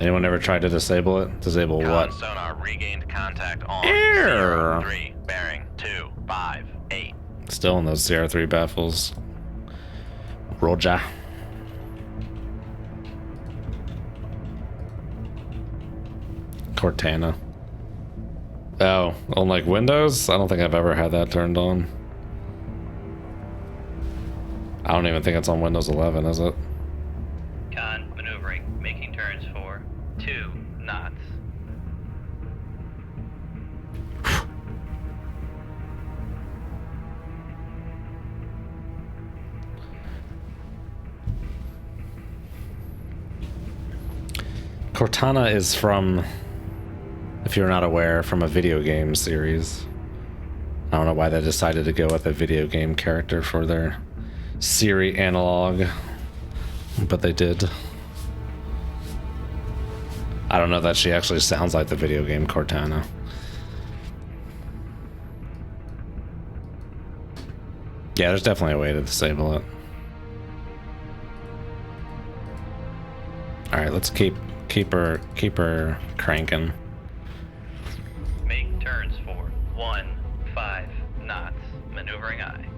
Anyone ever tried to disable it? Disable Con what? sonar regained contact on Error. 03, bearing 258. Still in those CR3 baffles. Roger. Cortana. Oh, on like Windows? I don't think I've ever had that turned on. I don't even think it's on Windows 11, is it? Con maneuvering, making turns for 2 knots. Cortana is from, if you're not aware, from a video game series. I don't know why they decided to go with a video game character for their Siri analog, but they did. I don't know that she actually sounds like the video game Cortana. Yeah, there's definitely a way to disable it. All right, let's keep her cranking. Make turns for 15 knots. Maneuvering aye.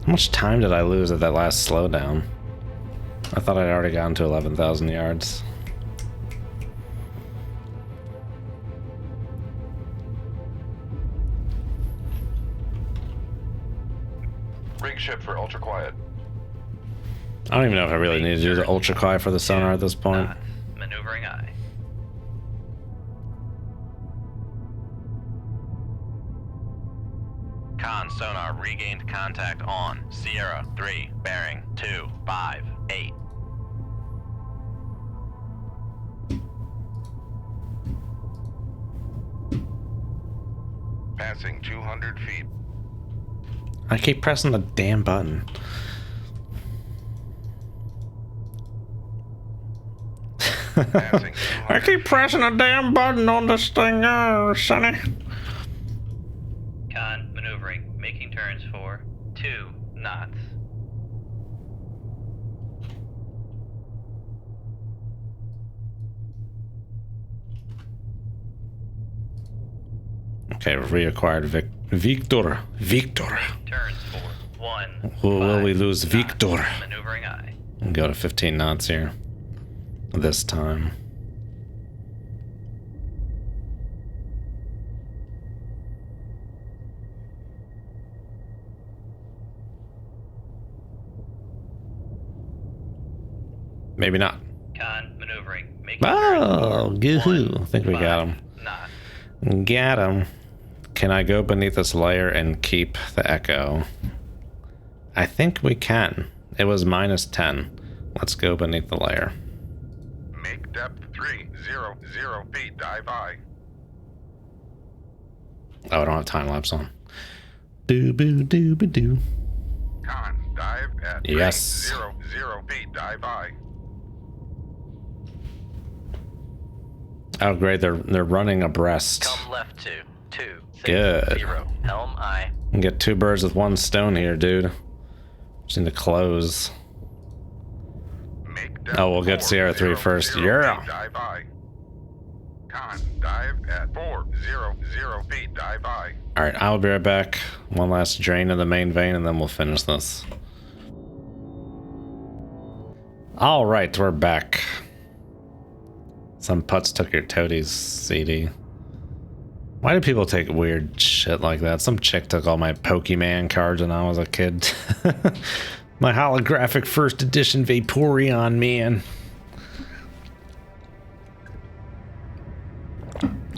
How much time did I lose at that last slowdown? I thought I'd already gotten to 11,000 yards. Rig ship for ultra quiet. I don't even know if I really need to do the ultra quiet for the sonar at this point. Knots. Maneuvering aye. Con sonar regained contact on Sierra 3, bearing 258. Passing 200 feet. I keep pressing the damn button. Passing 200 I keep pressing the damn button on this thing, Sonny. Con maneuvering, making turns for 2 knots. Okay, reacquired Victor. Turns for 1. Will we lose knots. Victor? Maneuvering aye. Go to 15 knots here. This time. Maybe not. Con maneuvering, making Oh, turns goo-hoo. for I think we got him. 5 knots. Got him. Can I go beneath this layer and keep the echo? I think we can. It was -10. Let's go beneath the layer. Make depth 300 feet. Dive aye. Oh, I don't have time lapse on. Doo-boo-doo-ba-doo. Con dive at Yes. 300 feet. Dive aye. Oh, great. They're running abreast. Come left 2, 6, Good. 0. Helm aye. You can get 2 birds with 1 stone here, dude. Just need to close. Make depth Oh, we'll get Sierra 3 first. 400 Yeah. feet. Dive aye. Con dive at 400 feet. Dive aye. All right, I'll be right back. One last drain of the main vein, and then we'll finish this. All right, we're back. Some putts took your toadies, CD. Why do people take weird shit like that? Some chick took all my Pokemon cards when I was a kid. My holographic first edition Vaporeon, man.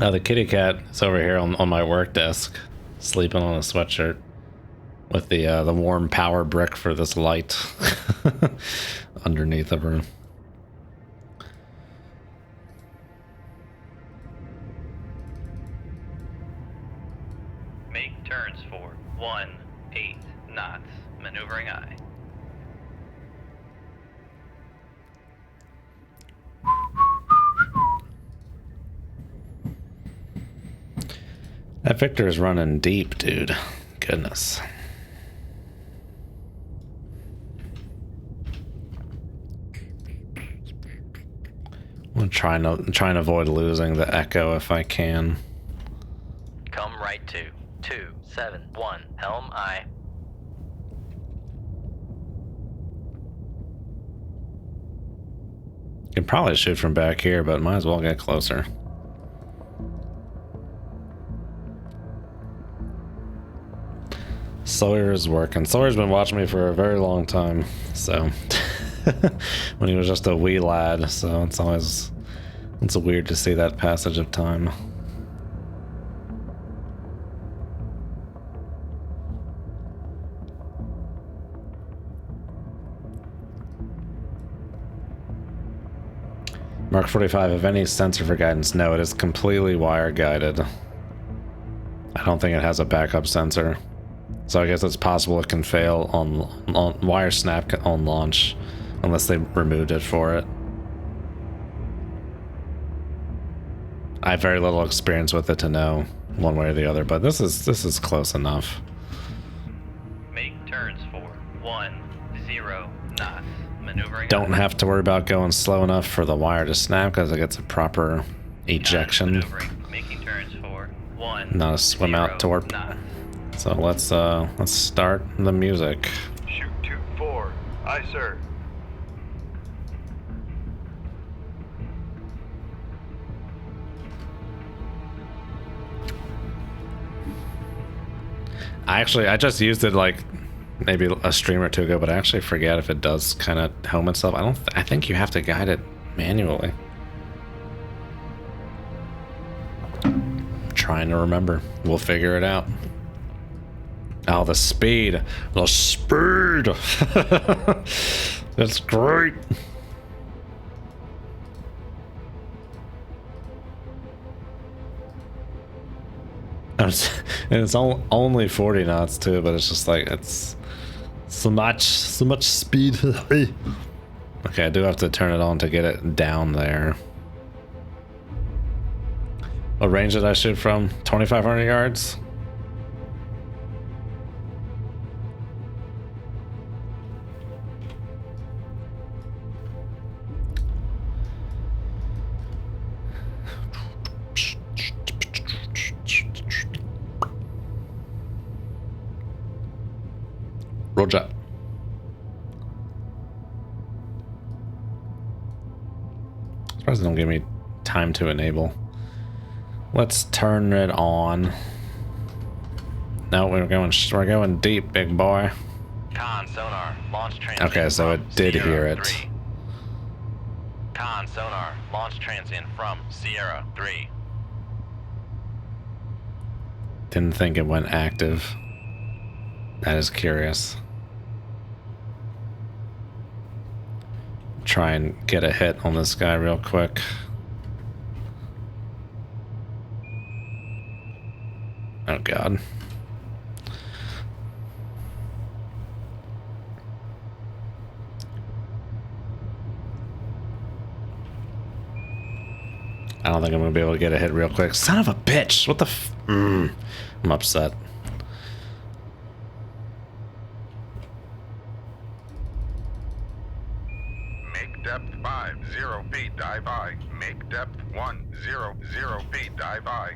Oh, the kitty cat is over here on my work desk, sleeping on a sweatshirt with the warm power brick for this light underneath of her. Make turns for 18 knots. Maneuvering aye. That Victor is running deep, dude. Goodness. I'm trying to avoid losing the echo if I can. Come right to 271 Helm I. Can probably shoot from back here, but might as well get closer. Sawyer's working. Sawyer's been watching me for a very long time, so when he was just a wee lad, so it's weird to see that passage of time. Mark 45, have any sensor for guidance? No, it is completely wire guided. I don't think it has a backup sensor. So I guess it's possible it can fail on wire snap on launch, unless they removed it for it. I have very little experience with it to know one way or the other, but this is close enough. Make turns for 10 knots. Maneuvering. Don't have to worry about going slow enough for the wire to snap because it gets a proper ejection. Maneuvering. Making turns for 1. Not a swim out torp. Knots. So let's start the music. Shoot 2-4. Aye, sir. I just used it like maybe a stream or two ago, but I actually forget if it does kind of helm itself. I think you have to guide it manually. I'm trying to remember. We'll figure it out. Oh, the speed. The speed. That's great. And it's only 40 knots too, but it's just like it's so much speed. Okay, I do have to turn it on to get it down there. What range did I shoot from? 2,500 yards? Roger. Surprised they don't give me time to enable. Let's turn it on. No, we're going deep, big boy. Con sonar, launch transient. Okay, so from it did Sierra hear it. 3. Con sonar, launch transient from Sierra 3. Didn't think it went active. That is curious. Try and get a hit on this guy real quick. Oh god. I don't think I'm gonna be able to get a hit real quick. Son of a bitch! What the I'm upset. Make depth 50 feet, dive I. Make depth 100 feet, dive I.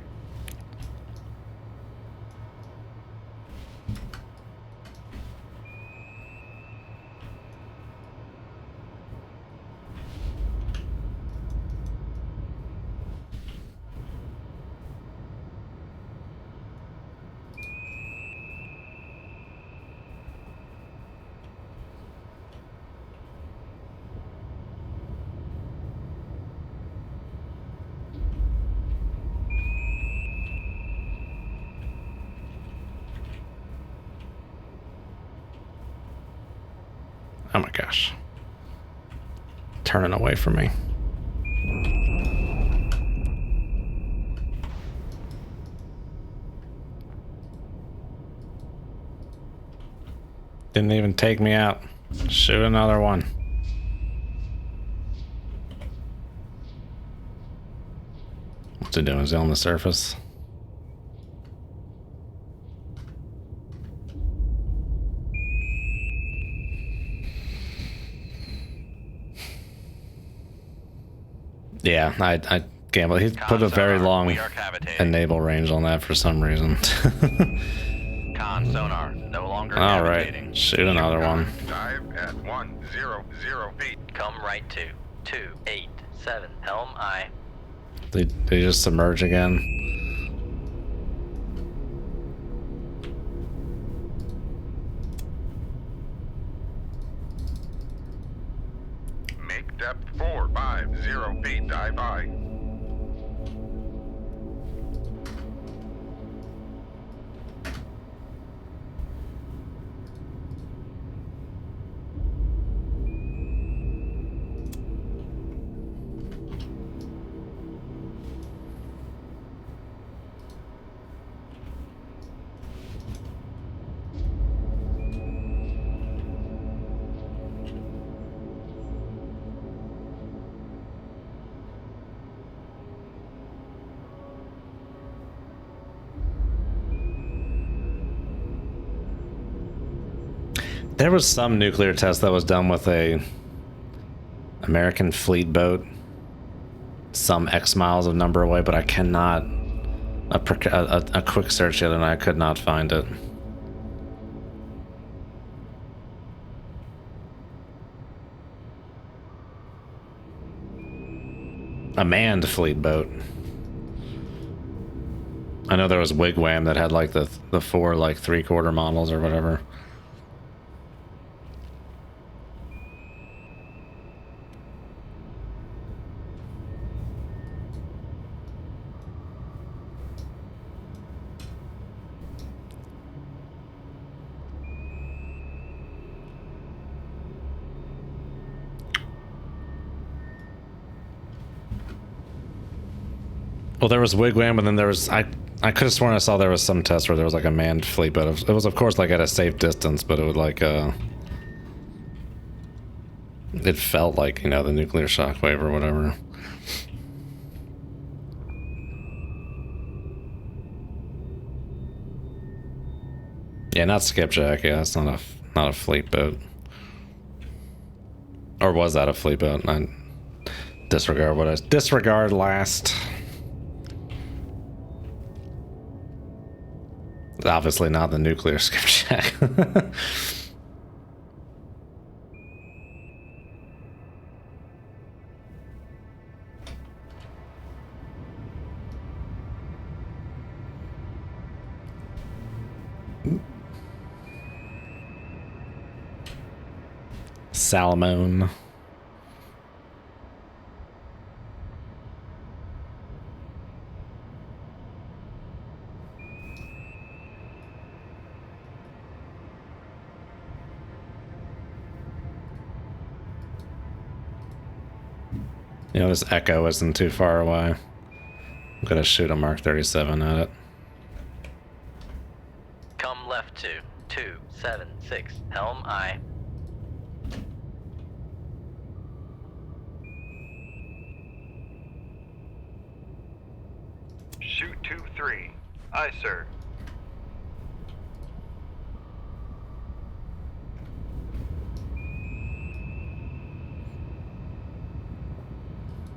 Oh my gosh. Turning away from me. Didn't even take me out. Shoot another one. What's it doing? Is it on the surface? Yeah, I gambled. He put a very sonar, long we are cavitating. enable range on that for some reason. Con sonar, no longer All cavitating. right, shoot another one. Dive at 100 feet. Come right to 287. Helm aye. Did he just submerge again? Make depth 450 feet. Dive aye. There was some nuclear test that was done with a American fleet boat some X miles of number away, but I cannot a quick search yet and I could not find it. A manned fleet boat. I know there was Wigwam that had like the 4 like 3/4 models or whatever. Well, there was Wigwam, and then there was I could have sworn I saw there was some test where there was like a manned fleet, but it was of course like at a safe distance, but it would like it felt like, you know, the nuclear shockwave or whatever. Yeah, not skipjack. Yeah, that's not a fleet boat. Or was that a fleet boat? I disregard last. Obviously not the nuclear skipjack. Salmon. You know, this Echo isn't too far away. I'm gonna shoot a Mark 37 at it. Come left to 276. Helm aye. Shoot 2-3. Aye, sir.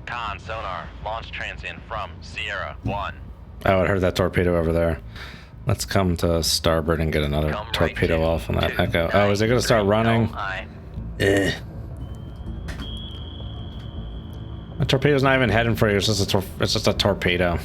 Con sonar, launch transient from Sierra 1. Oh, I heard that torpedo over there. Let's come to starboard and get another Come right torpedo to off on that 2, Echo. Oh, is it gonna start 9, running? Helm aye. Eh. The torpedo's not even heading for you. It's just a torpedo.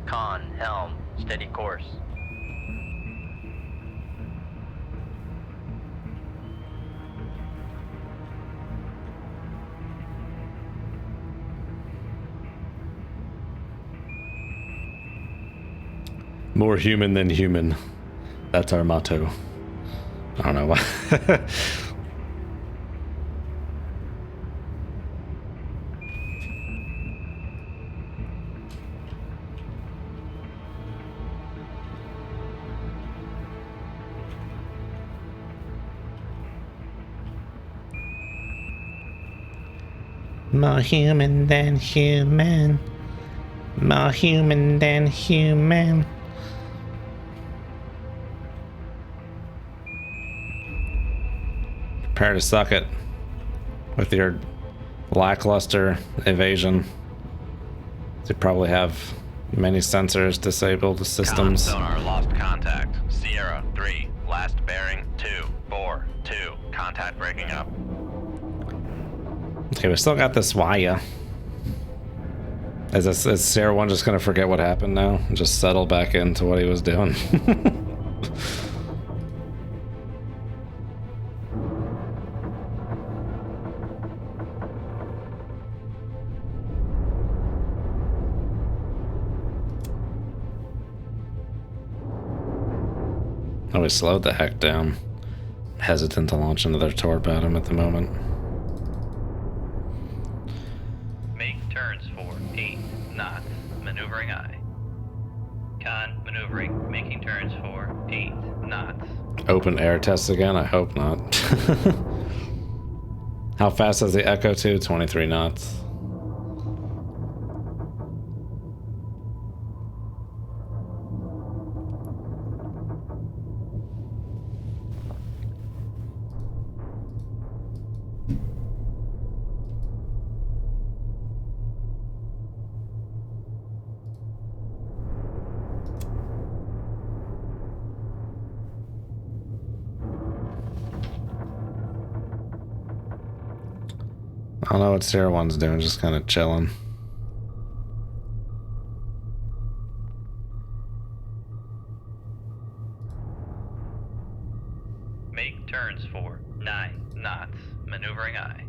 Con, helm, steady course. More human than human. That's our motto. I don't know why. More human than human. More human than human. Prepare to suck it with your lackluster evasion. You probably have many sensors disabled systems. Sonar lost contact. Sierra 3, last bearing 242. Contact breaking up. Okay, we still got this wire. Is Sierra 1 just gonna forget what happened now and just settle back into what he was doing? Oh, we slowed the heck down. Hesitant to launch another torp at him at the moment. Make turns for 8 knots. Maneuvering aye. Con maneuvering. Making turns for 8 knots. Open air tests again? I hope not. How fast is the Echo 2? 23 knots. I don't know what Sierra 1's doing, just kind of chilling. Make turns for 9 knots. Maneuvering aye.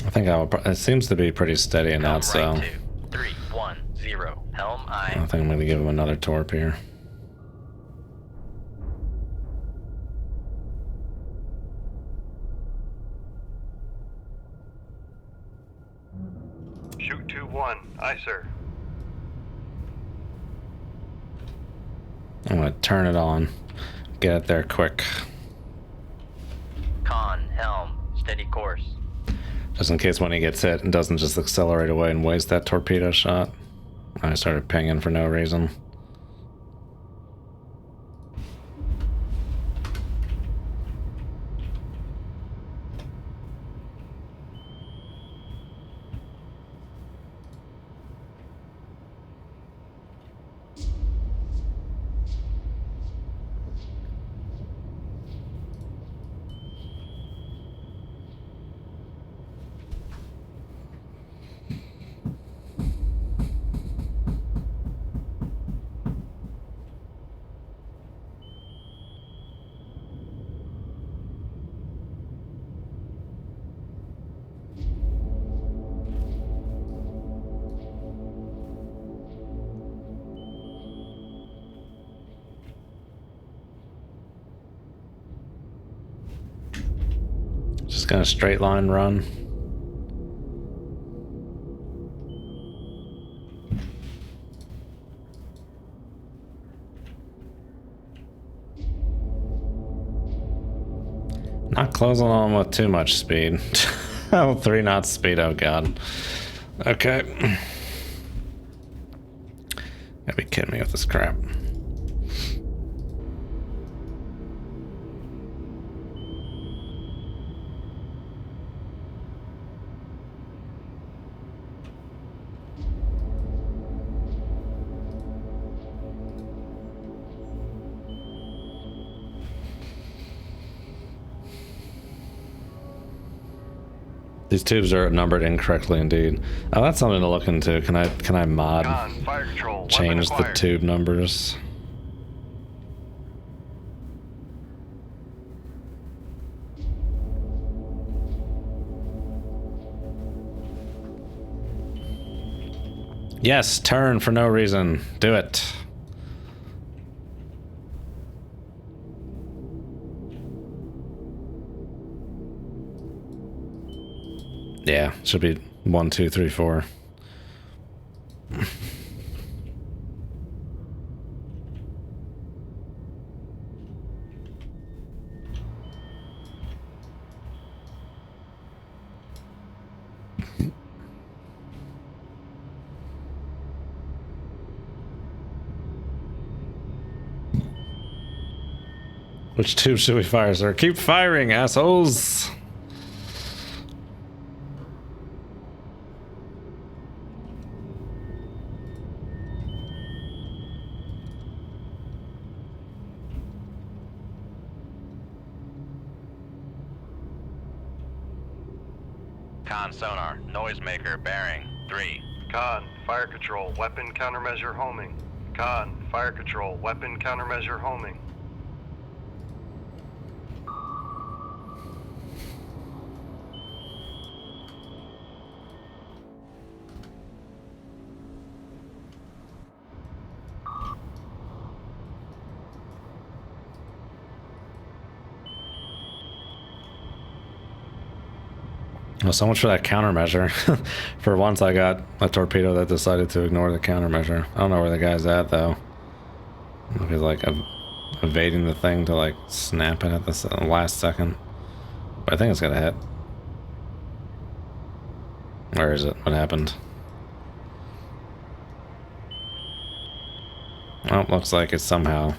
I think it seems to be pretty steady and out, so Right 2, 3, 1, 0. Helm I aye. think I'm going to give him another torp here. Shoot 2-1. Aye, sir. I'm going to turn it on. Get it there quick. Con, helm, steady course. Just in case when he gets hit and doesn't just accelerate away and waste that torpedo shot. I started pinging for no reason. Just gonna straight line run. Not closing on with too much speed. Oh, 3 knots speed, oh god. Okay. Gotta be kidding me with this crap. These tubes are numbered incorrectly indeed. Oh, that's something to look into. Can I mod Con, fire control. Weapon change the acquired. tube numbers? Yes, turn for no reason. Do it. Yeah, should be 1, 2, 3, 4. Which tube should we fire, sir? Keep firing, assholes! Con sonar, noisemaker bearing 3. Con, fire control, weapon countermeasure homing. Con, fire control, weapon countermeasure homing. Well, so much for that countermeasure. For once I got a torpedo that decided to ignore the countermeasure. I don't know where the guy's at though. He's like evading the thing to like snap it at the last second. But I think it's gonna hit. Where is it? What happened? Oh, looks like it somehow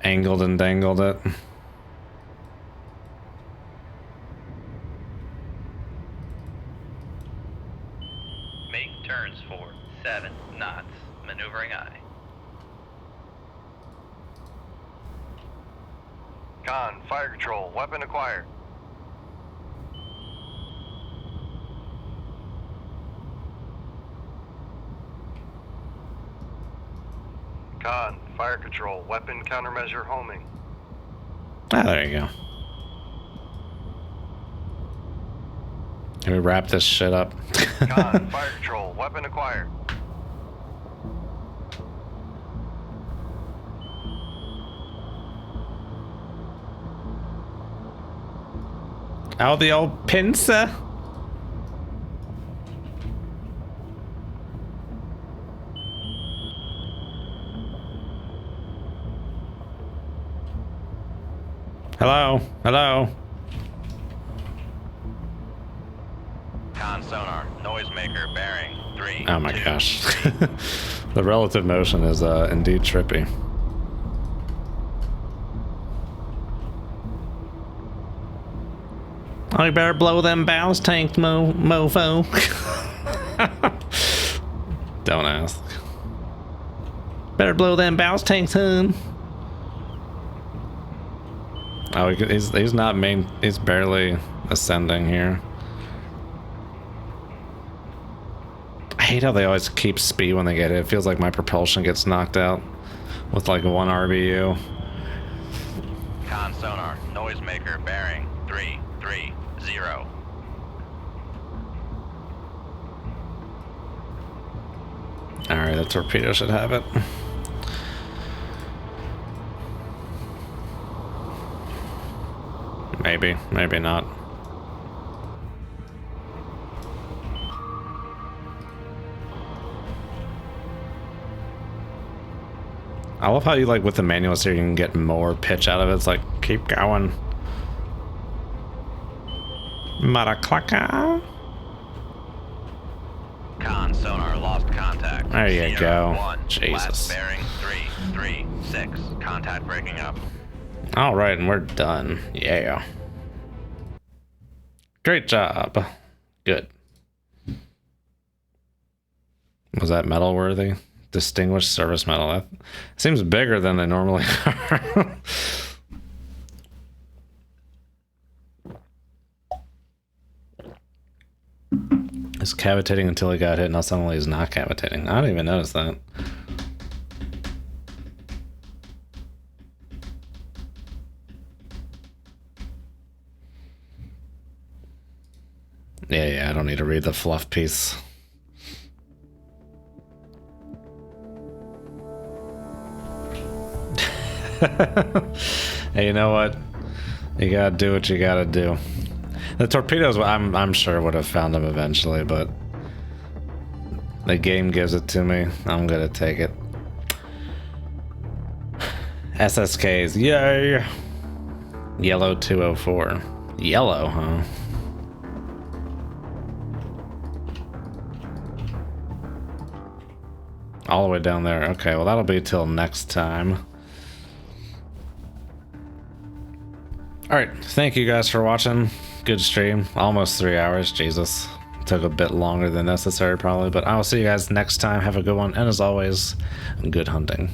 angled and dangled it. Make turns for 7 knots. Maneuvering eye. Con, fire control, weapon acquired. Con, fire control, weapon countermeasure homing. Ah, there you go. Can we wrap this shit up? Con, fire control, weapon acquired. Oh, the old pincer. Hello, hello. Con sonar, noisemaker bearing 3. Oh my 2, gosh. 3. The relative motion is indeed trippy. Oh, you better blow them bows tanks, mofo. Don't ask. Better blow them bows tanks, hun. Oh, he's not main. He's barely ascending here. I hate how they always keep speed when they get it. It feels like my propulsion gets knocked out with like 1 RBU. Con sonar, noisemaker bearing 3, 3, 0. Alright, the torpedo should have it. Maybe, maybe not. I love how you like with the manuals here you can get more pitch out of it. It's like, keep going. Maraclaca. Con sonar lost contact. There you Sierra go. 1, Jesus. last bearing 3, 3, 6. Contact breaking up. Alright, and we're done. Yeah. Great job. Good. Was that medal worthy? Distinguished Service Medal. That seems bigger than they normally are. He's cavitating until he got hit. Now suddenly he's not cavitating. I didn't even notice that. Yeah, I don't need to read the fluff piece. Hey, you know what? You gotta do what you gotta do. The torpedoes, I'm sure would have found them eventually, but the game gives it to me. I'm gonna take it. SSKs, yay! Yellow 204. Yellow, huh? All the way down there. Okay, well that'll be till next time. Alright, thank you guys for watching. Good stream. Almost 3 hours. Jesus. Took a bit longer than necessary probably, but I will see you guys next time. Have a good one, and as always, good hunting.